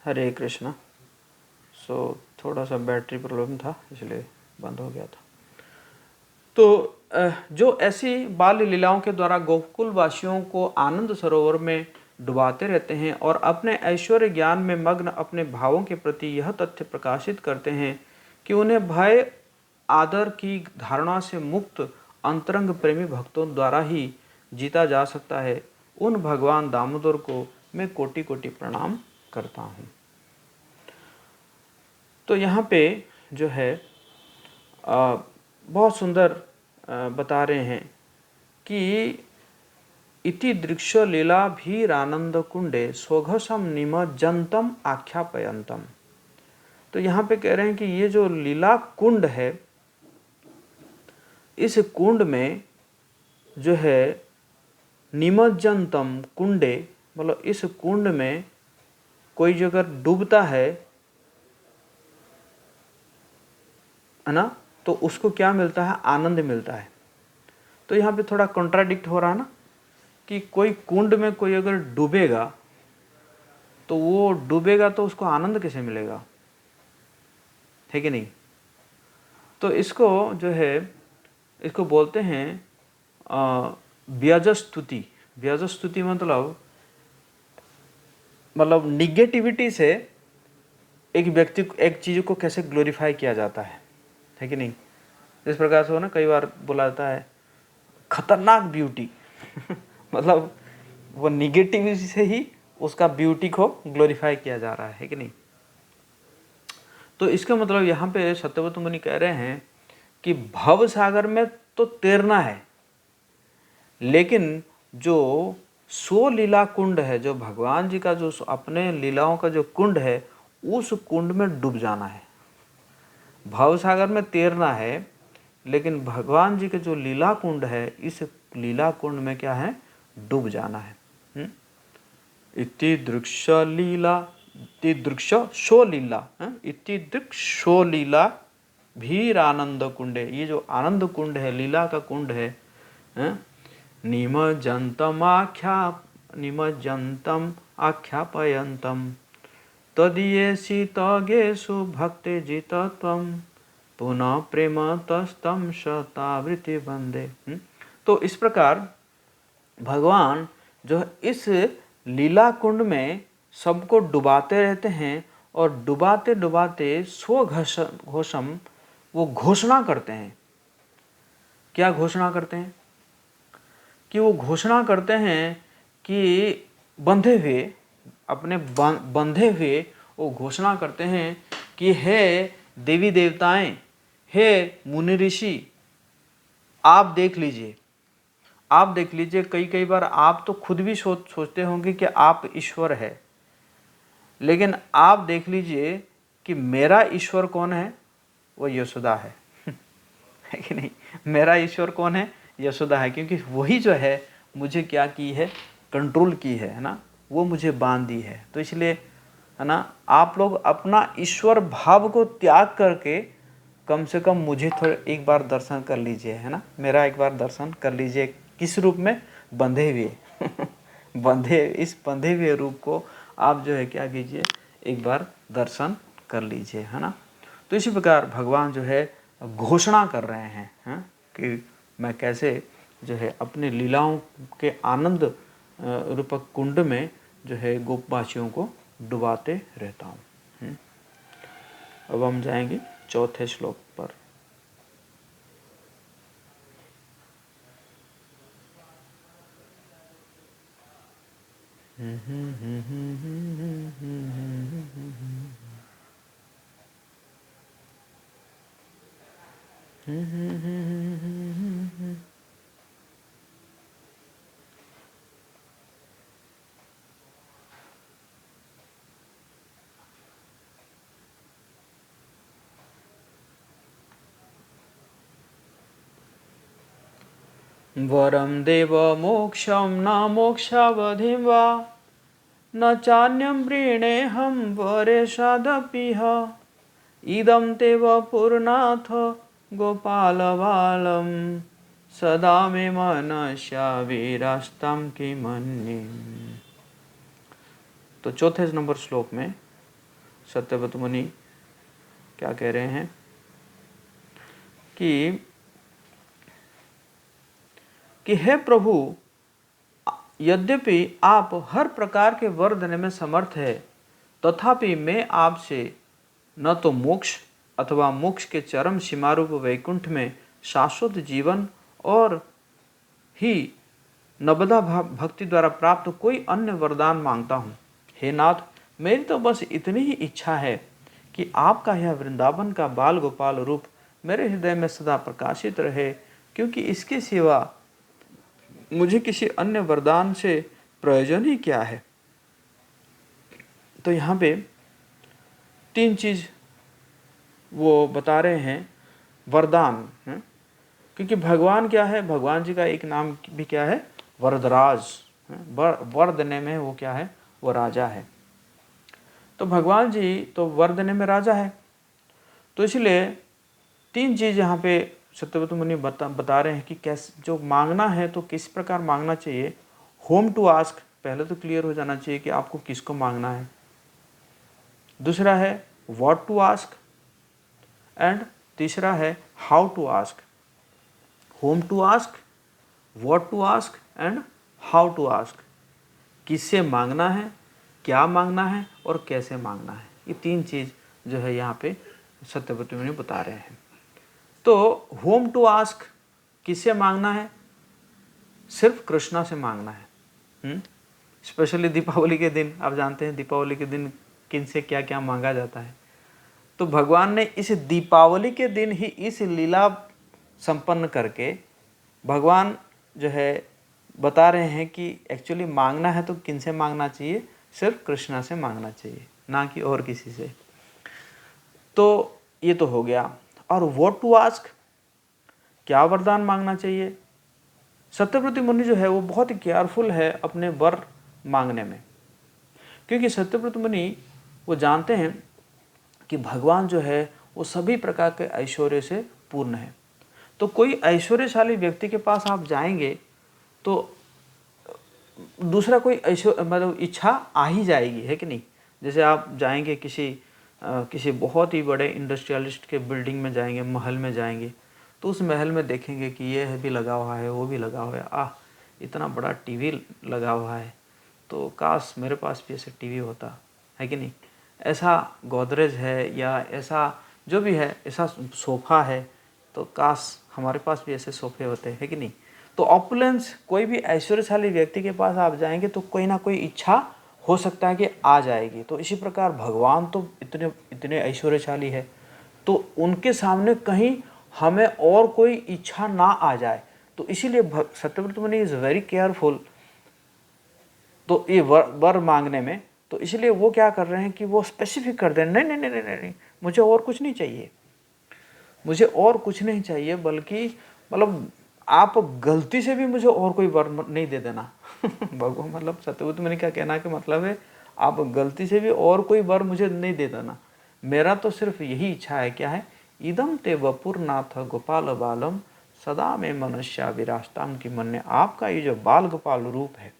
हरे कृष्णा। सो थोड़ा सा बैटरी प्रॉब्लम था इसलिए बंद हो गया था। तो जो ऐसी बाल लीलाओं के द्वारा गोकुल वासियों को आनंद सरोवर में डुबाते रहते हैं और अपने ऐश्वर्य ज्ञान में मग्न अपने भावों के प्रति यह तथ्य प्रकाशित करते हैं कि उन्हें भय आदर की धारणा से मुक्त अंतरंग प्रेमी भक्तों द्वारा ही जीता जा सकता है, उन भगवान दामोदर को मैं कोटि कोटि प्रणाम करता हूँ। तो यहाँ पे जो है बहुत सुंदर बता रहे हैं कि इति दृक्ष लीलाभीरानंद कुंडे स्वघसम निमज्जंतम आख्यापयंतम। तो यहाँ पे कह रहे हैं कि ये जो लीला कुंड है, इस कुंड में जो है निमज्जंतम कुंडे, मतलब इस कुंड में कोई अगर डूबता है ना, तो उसको क्या मिलता है? आनंद मिलता है। तो यहाँ पे थोड़ा कॉन्ट्राडिक्ट हो रहा है ना, कि कोई कुंड में कोई अगर डूबेगा तो वो डूबेगा तो उसको आनंद कैसे मिलेगा, है कि नहीं? तो इसको जो है, इसको बोलते हैं व्यजस्तुति। व्यजस्तुति मतलब निगेटिविटी से एक व्यक्ति एक चीज़ को कैसे ग्लोरीफाई किया जाता है कि नहीं? इस प्रकार से हो ना, कई बार बोला जाता है खतरनाक ब्यूटी मतलब वो निगेटिविटी से ही उसका ब्यूटी को ग्लोरीफाई किया जा रहा है कि नहीं? तो इसका मतलब यहाँ पे सत्यव्रत मुनि कह रहे हैं कि भव सागर में तो तैरना है, लेकिन जो सो लीला कुंड है, जो भगवान जी का जो अपने लीलाओं का जो कुंड है, उस कुंड में डूब जाना है। भव सागर में तैरना है, लेकिन भगवान जी के जो लीला कुंड है, इस लीला कुंड में क्या है? डूब जाना है। इति दृक्ष लीला, इति दृक्ष शो लीला, इति दृक्ष शो लीला भीर आनंद कुंडे। ये जो आनंद कुंड है, लीला का कुंड है, निमज्जंतम आख्यापयंतम तदीयेषि तगेषु भक्ति जितत्वम पुनः प्रेम तस्तम शतावृत्ति वंदे। तो इस प्रकार भगवान जो इस लीला कुंड में सबको डुबाते रहते हैं, और डुबाते डुबाते स्वघोषम वो घोषणा करते हैं। क्या घोषणा करते हैं? कि वो घोषणा करते हैं कि बंधे हुए, अपने बंधे हुए वो घोषणा करते हैं कि हे देवी देवताएं, हे मुनि ऋषि, आप देख लीजिए, आप देख लीजिए। कई बार आप तो खुद भी सोचते होंगे कि आप ईश्वर है, लेकिन आप देख लीजिए कि मेरा ईश्वर कौन है? वो यशोदा है है कि नहीं? मेरा ईश्वर कौन है? यशोदा है, क्योंकि वही जो है मुझे क्या की है? कंट्रोल की है ना, वो मुझे बांध दी है। तो इसलिए है ना, आप लोग अपना ईश्वर भाव को त्याग करके कम से कम मुझे थोड़ा एक बार दर्शन कर लीजिए, है ना, मेरा एक बार दर्शन कर लीजिए। किस रूप में? बंधे हुए इस बंधे हुए रूप को आप जो है क्या कीजिए? एक बार दर्शन कर लीजिए, है ना। तो इसी प्रकार भगवान जो है घोषणा कर रहे हैं कि मैं कैसे जो है अपने लीलाओं के आनंद रूपक कुंड में जो है गोपवासियों को डुबाते रहता हूँ। अब हम जाएंगे चौथे श्लोक पर। वरम देव मोक्षम न मोक्षावधिं वा न चान्यं वृणेऽहं वरेशादपिह इदं तेव पूर्णाथ गोपालबालं सदा मे मनस्या वीरास्तं किमन्येम्। तो चौथे नंबर श्लोक में सत्यव्रत मुनि क्या कह रहे हैं कि हे प्रभु, यद्यपि आप हर प्रकार के वर देने में समर्थ है, तथापि मैं आपसे न तो मोक्ष अथवा मोक्ष के चरम सीमारूप वैकुंठ में शाश्वत जीवन और ही नवदा भक्ति द्वारा प्राप्त कोई अन्य वरदान मांगता हूँ। हे नाथ, मेरी तो बस इतनी ही इच्छा है कि आपका यह वृंदावन का बाल गोपाल रूप मेरे हृदय में सदा प्रकाशित रहे, क्योंकि इसके सिवा मुझे किसी अन्य वरदान से प्रयोजन ही क्या है। तो यहाँ पे 3 चीज़ वो बता रहे हैं वरदान, क्योंकि भगवान क्या है, भगवान जी का एक नाम भी क्या है, वरदराज। वर देने में वो क्या है, वो राजा है। तो भगवान जी तो वर देने में राजा है। तो इसलिए 3 चीज़ यहाँ पे सत्यव्रत मुनि बता रहे हैं कि कैसे जो मांगना है तो किस प्रकार मांगना चाहिए। होम टू आस्क, पहले तो क्लियर हो जाना चाहिए कि आपको किसको मांगना है। दूसरा है व्हाट टू आस्क, एंड तीसरा है how to ask. Whom to ask, what to ask and how to ask. किससे मांगना है, क्या मांगना है और कैसे मांगना है। ये 3 चीज़ जो है यहाँ पे सत्यव्रत मुनि बता रहे हैं। तो होम टू आस्क, किससे मांगना है, सिर्फ कृष्णा से मांगना है। स्पेशली दीपावली के दिन, आप जानते हैं दीपावली के दिन किन से क्या क्या मांगा जाता है। तो भगवान ने इस दीपावली के दिन ही इस लीला संपन्न करके भगवान जो है बता रहे हैं कि एक्चुअली मांगना है तो किन से मांगना चाहिए, सिर्फ कृष्णा से मांगना चाहिए, ना कि और किसी से। तो ये तो हो गया। और व्हाट टू आस्क, क्या वरदान मांगना चाहिए। सत्यव्रत मुनि जो है वो बहुत ही केयरफुल है अपने वर मांगने में, क्योंकि सत्यव्रत मुनि वो जानते हैं कि भगवान जो है वो सभी प्रकार के ऐश्वर्य से पूर्ण है। तो कोई ऐश्वर्यशाली व्यक्ति के पास आप जाएंगे तो दूसरा कोई मतलब इच्छा आ ही जाएगी, है कि नहीं। जैसे आप जाएंगे किसी बहुत ही बड़े इंडस्ट्रियलिस्ट के बिल्डिंग में जाएंगे, महल में जाएंगे, तो उस महल में देखेंगे कि ये भी लगा हुआ है, वो भी लगा हुआ है, इतना बड़ा टीवी लगा हुआ है, तो काश मेरे पास भी ऐसे टीवी होता, है कि नहीं। ऐसा गोदरेज है या ऐसा जो भी है, ऐसा सोफ़ा है, तो काश हमारे पास भी ऐसे सोफ़े होते, है कि नहीं। तो ऑपुलेंस, कोई भी ऐश्वर्यशाली व्यक्ति के पास आप जाएंगे तो कोई ना कोई इच्छा हो सकता है कि आ जाएगी। तो इसी प्रकार भगवान तो इतने इतने ऐश्वर्यशाली है, तो उनके सामने कहीं हमें और कोई इच्छा ना आ जाए। तो इसीलिए सत्यव्रत मुनि इज़ वेरी केयरफुल तो ये वर मांगने में। तो इसलिए वो क्या कर रहे हैं कि वो स्पेसिफिक कर दें, नहीं नहीं नहीं नहीं नहीं, मुझे और कुछ नहीं चाहिए, मुझे और कुछ नहीं चाहिए, बल्कि मतलब आप गलती से भी मुझे और कोई वर नहीं दे देना। भगवान मतलब सत्यव्रत मुनि का कहना कि मतलब है आप गलती से भी और कोई वर मुझे नहीं दे देना, मेरा तो सिर्फ यही इच्छा है। क्या है, इदम ते वपुरनाथ गोपाल बालम सदा में मनुष्य विराजताम, की मन ने आपका ये जो बाल गोपाल रूप है,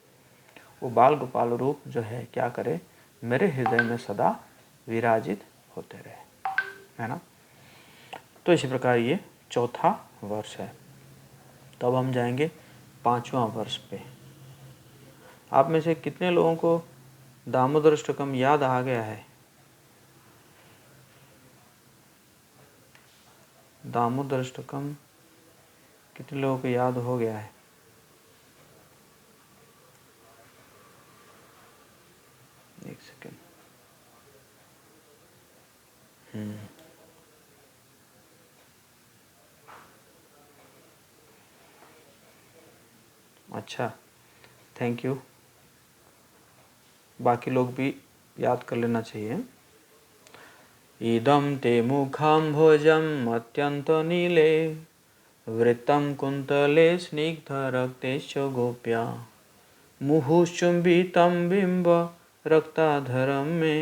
वो बाल गोपाल रूप जो है क्या करे, मेरे हृदय में सदा विराजित होते रहे, है ना। तो इसी प्रकार ये चौथा वर्ष है। तब हम जाएंगे 5वां वर्ष पे। आप में से कितने लोगों को दामोदर अष्टकम याद आ गया है? दामोदर अष्टकम कितने लोगों को याद हो गया है? एक सेकेंड। अच्छा, थैंक यू। बाकी लोग भी याद कर लेना चाहिए। इदं ते मुखं भोजम अत्यंत नीले वृत्तं कुंतले स्निग्धरक्तेश्च गोप्या मुहुश्चुम्बितं बिंब रक्ताधरं मे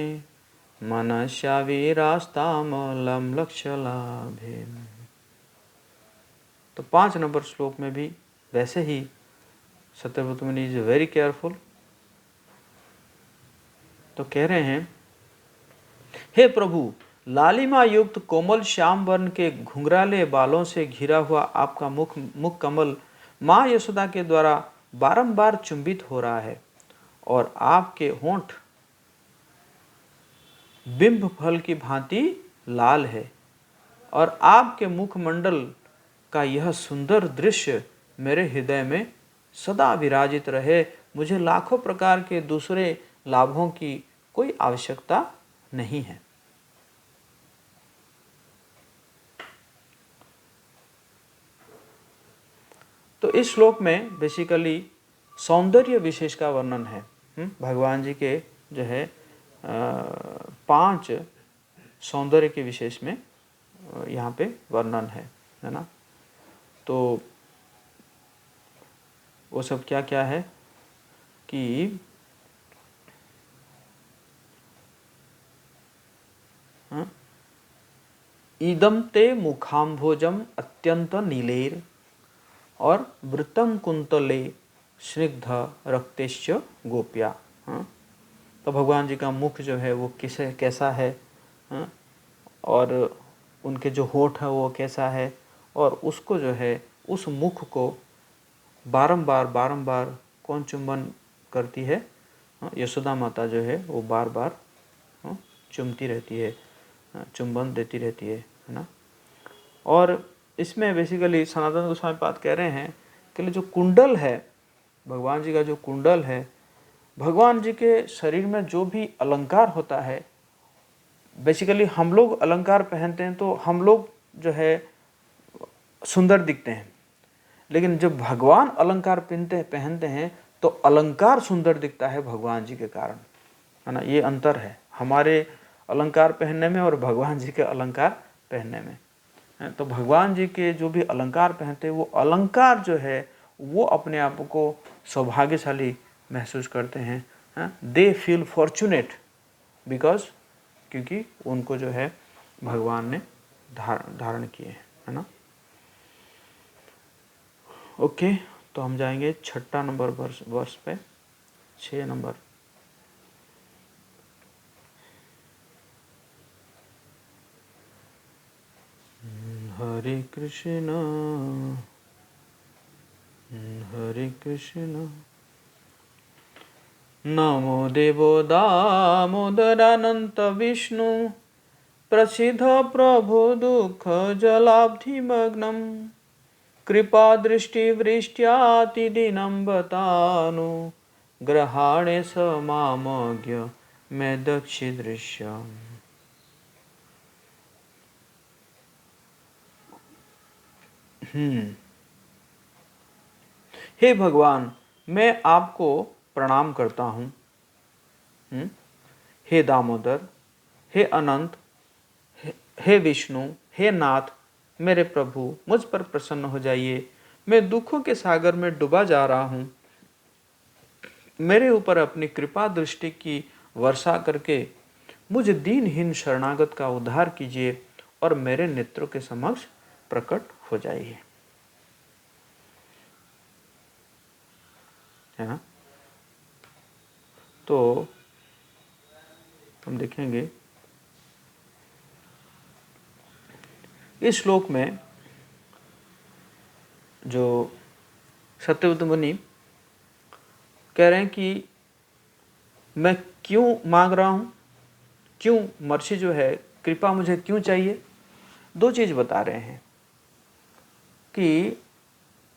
मनस्या विरास्तामलं लक्ष्यलाभे। तो 5 नंबर श्लोक में भी वैसे ही सत्यव्रत मुनि इज वेरी केयरफुल। तो कह रहे हैं, हे प्रभु, लालिमा युक्त कोमल श्याम वर्ण के घुंघराले बालों से घिरा हुआ आपका मुख कमल माँ यशोदा के द्वारा बारंबार चुंबित हो रहा है, और आपके होंठ बिंब फल की भांति लाल है, और आपके मुखमंडल का यह सुंदर दृश्य मेरे हृदय में सदा विराजित रहे। मुझे लाखों प्रकार के दूसरे लाभों की कोई आवश्यकता नहीं है। तो इस श्लोक में बेसिकली सौंदर्य विशेष का वर्णन है। भगवान जी के जो है 5 सौंदर्य के विशेष में यहाँ पे वर्णन है ना। तो वो सब क्या क्या है कि इदम ते मुखाम्भोजम अत्यंत नीलेर और वृतम कुंतले स्निग्ध रक्तेश्च गोप्या। तो भगवान जी का मुख जो है वो कैसा है, और उनके जो होठ है वो कैसा है, और उसको जो है उस मुख को बारंबार कौन चुंबन करती है, यशोदा माता जो है वो बार बार चुमती रहती है, चुंबन देती रहती है ना। और इसमें बेसिकली सनातन गोस्वामी पाद कह रहे हैं कि जो कुंडल है, भगवान जी का जो कुंडल है, भगवान जी के शरीर में जो भी अलंकार होता है, बेसिकली हम लोग अलंकार पहनते हैं तो हम लोग जो है सुंदर दिखते हैं, लेकिन जब भगवान अलंकार पहनते हैं तो अलंकार सुंदर दिखता है भगवान जी के कारण, है ना। ये अंतर है हमारे अलंकार पहनने में और भगवान जी के अलंकार पहनने में। तो भगवान जी के जो भी अलंकार पहनते हैं वो अलंकार जो है वो अपने आप को सौभाग्यशाली महसूस करते हैं। दे फील फॉर्चुनेट बिकॉज, क्योंकि उनको जो है भगवान ने धारण किए हैं, है ना। ओके, तो हम जाएंगे 6 नंबर वर्ष पे, 6 नंबर। हरे कृष्ण हरे कृष्ण नमो देवो दामोदरानंत विष्णु प्रसिद्ध प्रभु दुख जलाब्धिमग्नम कृपा दृष्टि वृष्ट्यातिदिनं बतानु ग्रहाणे स मामज्ञ मैं दक्षिदृश्यम्। हे भगवान, मैं आपको प्रणाम करता हूँ। हे दामोदर, हे अनंत, हे विष्णु, हे नाथ, मेरे प्रभु मुझ पर प्रसन्न हो जाइए। मैं दुखों के सागर में डूबा जा रहा हूँ। मेरे ऊपर अपनी कृपा दृष्टि की वर्षा करके मुझ दीनहीन शरणागत का उद्धार कीजिए और मेरे नेत्रों के समक्ष प्रकट हो जाइए, है ना। तो हम देखेंगे इस श्लोक में जो सत्यव्रत मुनि कह रहे हैं कि मैं क्यों मांग रहा हूँ, क्यों मर्सी जो है कृपा मुझे क्यों चाहिए। 2 चीज बता रहे हैं कि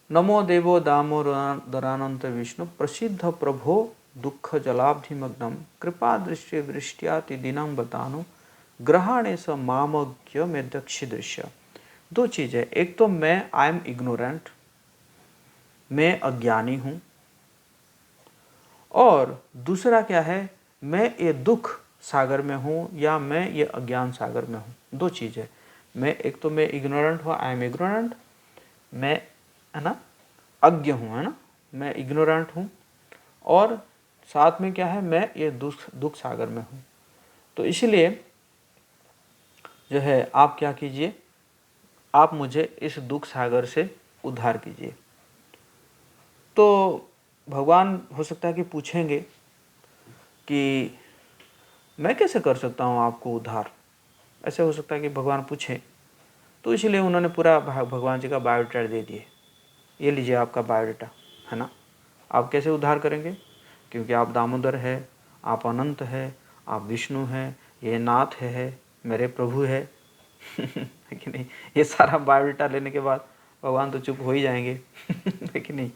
नमो देवो दामोदरानंत विष्णु प्रसिद्ध प्रभो दुख जलाब्धिमग्नम कृपा दृष्टि वृष्ट्याति दिनं बतानु ग्रहाणे स मामज्ञ में दक्षि दृश्य। 2 चीज है, एक तो मैं आई एम इग्नोरेंट, मैं अज्ञानी हूं, और दूसरा क्या है, मैं ये दुख सागर में हूं या मैं ये अज्ञान सागर में हूं। 2 चीज है, मैं एक तो मैं इग्नोरेंट हूँ, आई एम इग्नोरेंट, मैं है ना अज्ञ हूँ, है ना, मैं इग्नोरेंट हूँ, और साथ में क्या है, मैं ये दुख सागर में हूँ। तो इसलिए जो है आप क्या कीजिए, आप मुझे इस दुख सागर से उद्धार कीजिए। तो भगवान हो सकता है कि पूछेंगे कि मैं कैसे कर सकता हूँ आपको उद्धार, ऐसे हो सकता है कि भगवान पूछे। तो इसलिए उन्होंने पूरा भगवान जी का बायोडाटा दे दिए, ये लीजिए आपका बायोडाटा, है ना। आप कैसे उद्धार करेंगे, क्योंकि आप दामोदर है, आप अनंत है, आप विष्णु हैं, ये नाथ है, मेरे प्रभु है है कि नहीं। ये सारा बायोडाटा लेने के बाद भगवान तो चुप हो ही जाएंगे है कि नहीं।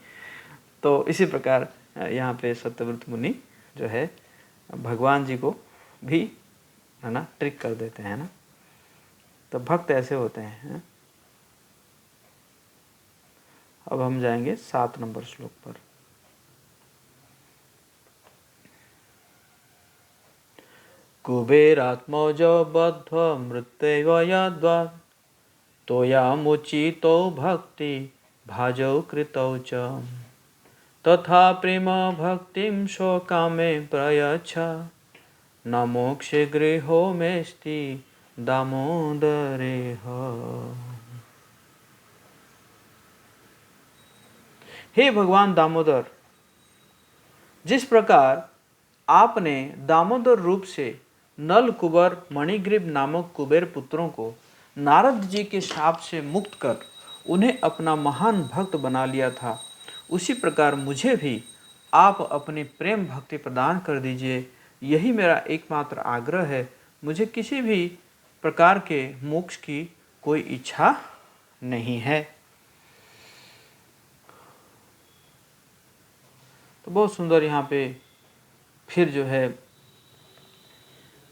तो इसी प्रकार यहाँ पे सत्यव्रत मुनि जो है भगवान जी को भी है ना ट्रिक कर देते हैं ना। तो भक्त ऐसे होते हैं। अब हम जाएंगे 7 नंबर श्लोक पर। कुबेरात्मजो बद्ध मृत्यव यद्वा तोयामुचितो भक्ति भाजौ कृतौ च तथा प्रेम भक्तिं शोकामे प्रयच्छ न मोक्षे गृहो मेस्ति दामोदरेह। हे भगवान दामोदर, जिस प्रकार आपने दामोदर रूप से नल कुबर मणिग्रीव नामक कुबेर पुत्रों को नारद जी के शाप से मुक्त कर उन्हें अपना महान भक्त बना लिया था, उसी प्रकार मुझे भी आप अपनी प्रेम भक्ति प्रदान कर दीजिए। यही मेरा एकमात्र आग्रह है। मुझे किसी भी प्रकार के मोक्ष की कोई इच्छा नहीं है। तो बहुत सुंदर यहाँ पे फिर जो है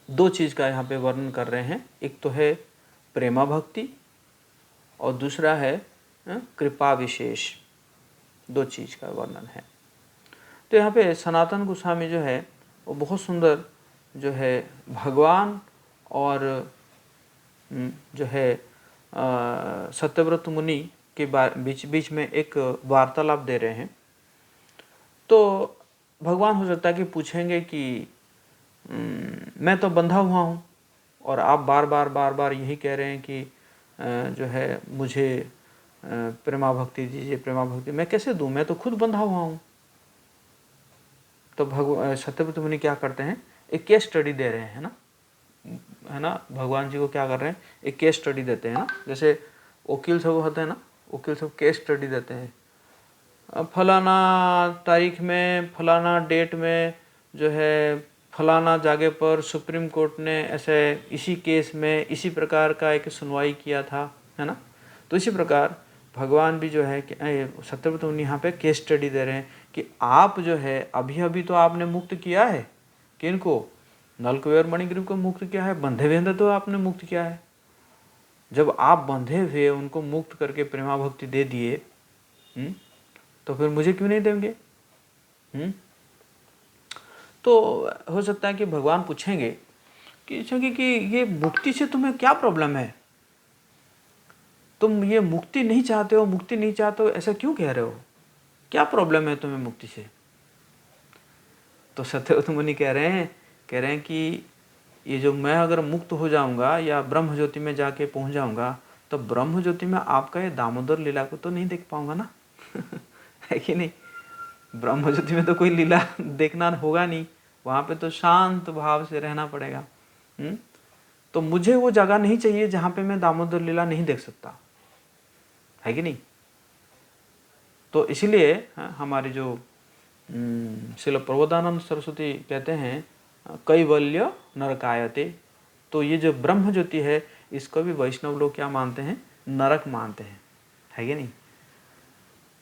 2 चीज़ का यहाँ पे वर्णन कर रहे हैं। एक तो है प्रेमा भक्ति और दूसरा है कृपा विशेष। 2 चीज़ का वर्णन है। तो यहाँ पे सनातन गोस्वामी जो है वो बहुत सुंदर जो है भगवान और जो है सत्यव्रत मुनि के बीच बीच में एक वार्तालाप दे रहे हैं। तो भगवान हो सकता है कि पूछेंगे कि मैं तो बंधा हुआ हूँ और आप बार बार यही कह रहे हैं कि जो है मुझे प्रेमा भक्ति दीजिए, प्रेमा भक्ति। मैं कैसे दूँ, मैं तो खुद बंधा हुआ हूँ। तो सत्यव्रत मुनि क्या करते हैं, एक केस स्टडी दे रहे हैं है ना। भगवान जी को क्या कर रहे हैं, एक केस स्टडी देते हैं ना। जैसे वकील सब होते हैं ना, वकील सब केस स्टडी देते हैं। फलाना तारीख में फलाना डेट में जो है फलाना जगह पर सुप्रीम कोर्ट ने ऐसे इसी केस में इसी प्रकार का एक सुनवाई किया था, है ना। तो इसी प्रकार भगवान भी जो है कि सत्यव्रत मुनि यहाँ पे केस स्टडी दे रहे हैं कि आप जो है अभी अभी तो आपने मुक्त किया है, किनको, नल कुबेर मणिग्रीव को मुक्त किया है। बंधे हुए तो आपने मुक्त किया है। जब आप बंधे हुए उनको मुक्त करके प्रेमा भक्ति दे दिए, तो फिर मुझे क्यों नहीं देंगे। तो हो सकता है कि भगवान पूछेंगे कि ये मुक्ति से तुम्हें क्या प्रॉब्लम है, तुम ये मुक्ति नहीं चाहते हो, मुक्ति नहीं चाहते हो, ऐसा क्यों कह रहे हो, क्या प्रॉब्लम है तुम्हें मुक्ति से। तो सत्यव्रत मुनि कह रहे हैं कि ये जो मैं अगर मुक्त हो जाऊंगा या ब्रह्म ज्योति में जाके पहुंच जाऊंगा, तो ब्रह्म ज्योति में आपका ये दामोदर लीला को तो नहीं देख पाऊंगा ना। है कि नहीं। ब्रह्म ज्योति में तो कोई लीला देखना होगा नहीं, वहाँ पे तो शांत भाव से रहना पड़ेगा। तो मुझे वो जगह नहीं चाहिए जहाँ पे मैं दामोदर लीला नहीं देख सकता, है कि नहीं। तो इसलिए हमारे जो श्रील प्रबोधानंद सरस्वती कहते हैं कैवल्य नरकायते। तो ये जो ब्रह्म ज्योति है इसको भी वैष्णव लोग क्या मानते हैं, नरक मानते हैं, है कि नहीं।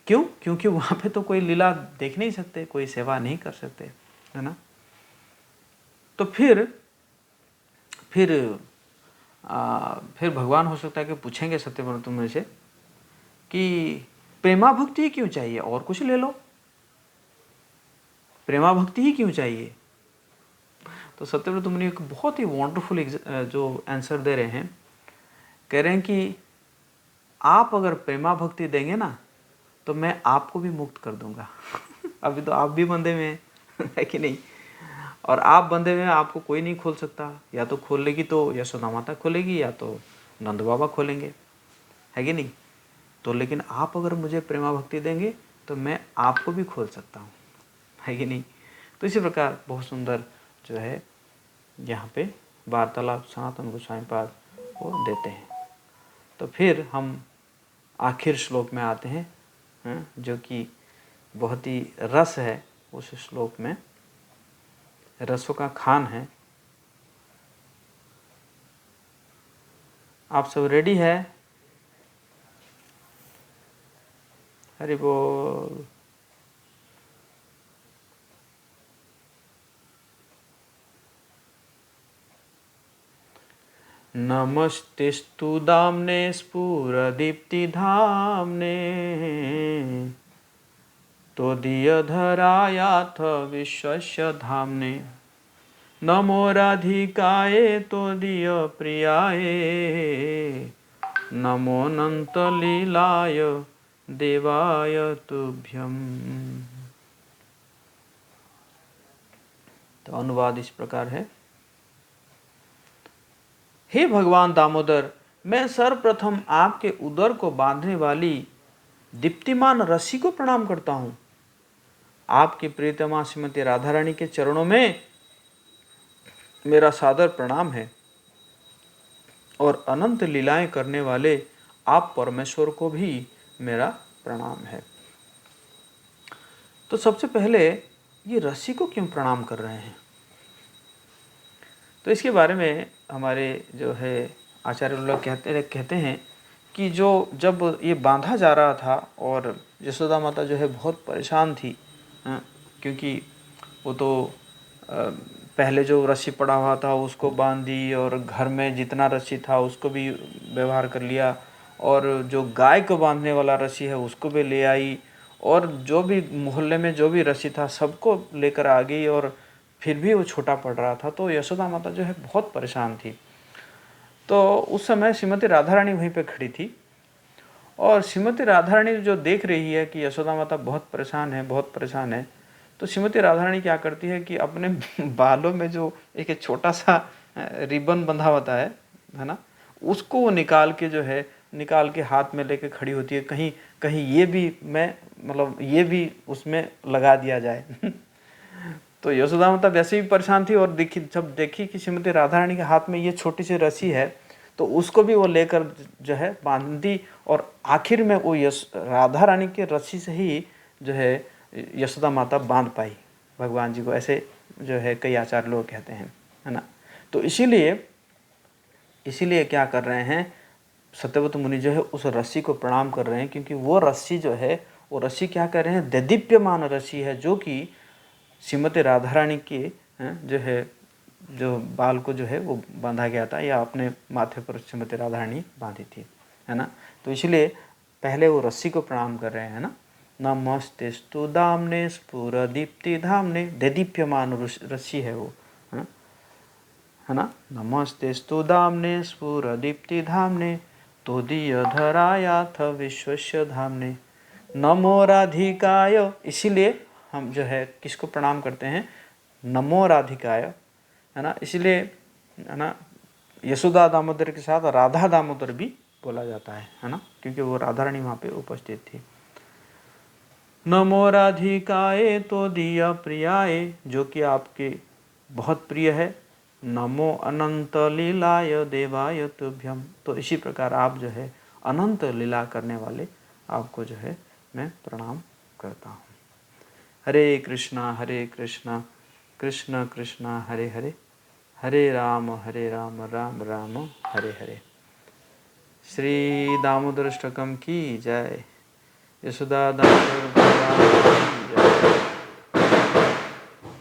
क्यों, क्योंकि वहाँ पे तो कोई लीला देख नहीं सकते, कोई सेवा नहीं कर सकते, है ना। तो फिर भगवान हो सकता है कि पूछेंगे सत्यव्रत मुनि से कि प्रेमा भक्ति ही क्यों चाहिए, और कुछ ले लो, प्रेमा भक्ति ही क्यों चाहिए। तो सत्यव्रत मुनि एक बहुत ही वंडरफुल जो आंसर दे रहे हैं, कह रहे हैं कि आप अगर प्रेमा भक्ति देंगे ना तो मैं आपको भी मुक्त कर दूंगा। अभी तो आप भी बंधे में हैं, है कि नहीं। और आप बंधे में आपको कोई नहीं खोल सकता, या तो खोल लेगी तो यशोदा माता खोलेगी या तो नंद बाबा खोलेंगे, है कि नहीं। तो लेकिन आप अगर मुझे प्रेमा भक्ति देंगे तो मैं आपको भी खोल सकता हूँ, है कि नहीं। तो इसी प्रकार बहुत सुंदर जो है यहाँ पे वार्तालाप सनातन गोस्वामी पाद वो देते हैं। तो फिर हम आखिर श्लोक में आते हैं, जो कि बहुत ही रस है उस श्लोक में, रसों का खान है। आप सब रेडी है। हरि बोल। नमस्तेस्तु दाम्ने स्फुरदीप्तिधाम्ने त्वदीयधरायाथ विश्वस्य धाम्ने नमो राधिकाये त्वदीयप्रियाये नमोऽनन्तलीलाय देवाय तुभ्यम। तो अनुवाद इस प्रकार है। हे भगवान दामोदर, मैं सर्वप्रथम आपके उदर को बांधने वाली दीप्तिमान रस्सी को प्रणाम करता हूँ। आपकी प्रियतमा श्रीमती राधा रानी के चरणों में मेरा सादर प्रणाम है और अनंत लीलाएं करने वाले आप परमेश्वर को भी मेरा प्रणाम है। तो सबसे पहले ये रस्सी को क्यों प्रणाम कर रहे हैं, तो इसके बारे में हमारे जो है आचार्य लोग कहते हैं कि जब ये बांधा जा रहा था और यशोदा माता जो है बहुत परेशान थी, क्योंकि वो तो पहले जो रस्सी पड़ा हुआ था उसको बांध दी और घर में जितना रस्सी था उसको भी व्यवहार कर लिया और जो गाय को बांधने वाला रस्सी है उसको भी ले आई और जो भी मोहल्ले में जो भी रस्सी था सबको लेकर आ गई और फिर भी वो छोटा पड़ रहा था। तो यशोदा माता जो है बहुत परेशान थी। तो उस समय श्रीमती राधा रानी वहीं पे खड़ी थी और श्रीमती राधा रानी जो देख रही है कि यशोदा माता बहुत परेशान है, तो श्रीमती राधा रानी क्या करती है कि अपने बालों में जो एक छोटा सा रिबन बंधा होता है ना, उसको वो निकाल के हाथ में लेके खड़ी होती है, कहीं कहीं ये भी उसमें लगा दिया जाए। तो यशोदा माता वैसे भी परेशान थी और जब देखी कि श्रीमती राधा रानी के हाथ में ये छोटी सी रस्सी है तो उसको भी वो लेकर जो है बांध दी और आखिर में वो राधा रानी के रस्सी से ही जो है यशोदा माता बांध पाई भगवान जी को, ऐसे जो है कई आचार्य लोग कहते हैं, है ना। तो इसीलिए क्या कर रहे हैं, सत्यव्रत मुनि जो है उस रस्सी को प्रणाम कर रहे हैं, क्योंकि वो रस्सी जो है वो रस्सी क्या कर रहे हैं, दैदीप्यमान रस्सी है जो कि श्रीमती राधा रानी के जो है जो बाल को जो है वो बांधा गया था या अपने माथे पर श्रीमती राधा रानी बांधी थी, है ना। तो इसलिए पहले वो रस्सी को प्रणाम कर रहे हैं ना। नमस्तेस्तु दाम्ने स्फुरदीप्ति धाम्ने, दैदीप्यमान रस्सी है वो, है ना। नमस्तेस्तु दाम्ने स्फुरदीप्ति धाम्ने त्वदीयधरायाथ विश्वस्य धाम्ने नमो राधिकाय। इसीलिए हम जो है किसको प्रणाम करते हैं, नमो राधिकाय, है ना। इसलिए है ना यशोदा दामोदर के साथ राधा दामोदर भी बोला जाता है ना, क्योंकि वो राधा रानी वहाँ पे उपस्थित थी। नमो राधिकाए तो दिया प्रियाए, जो कि आपके बहुत प्रिय है। नमो अनंत लीलाय देवाय तुभ्यम। तो इसी प्रकार आप जो है अनंत लीला करने वाले आपको जो है मैं प्रणाम करता हूँ। हरे कृष्णा कृष्ण कृष्ण हरे हरे, हरे राम राम राम हरे हरे। श्री दामोदर अष्टकम की जय। यशोदा दामोदर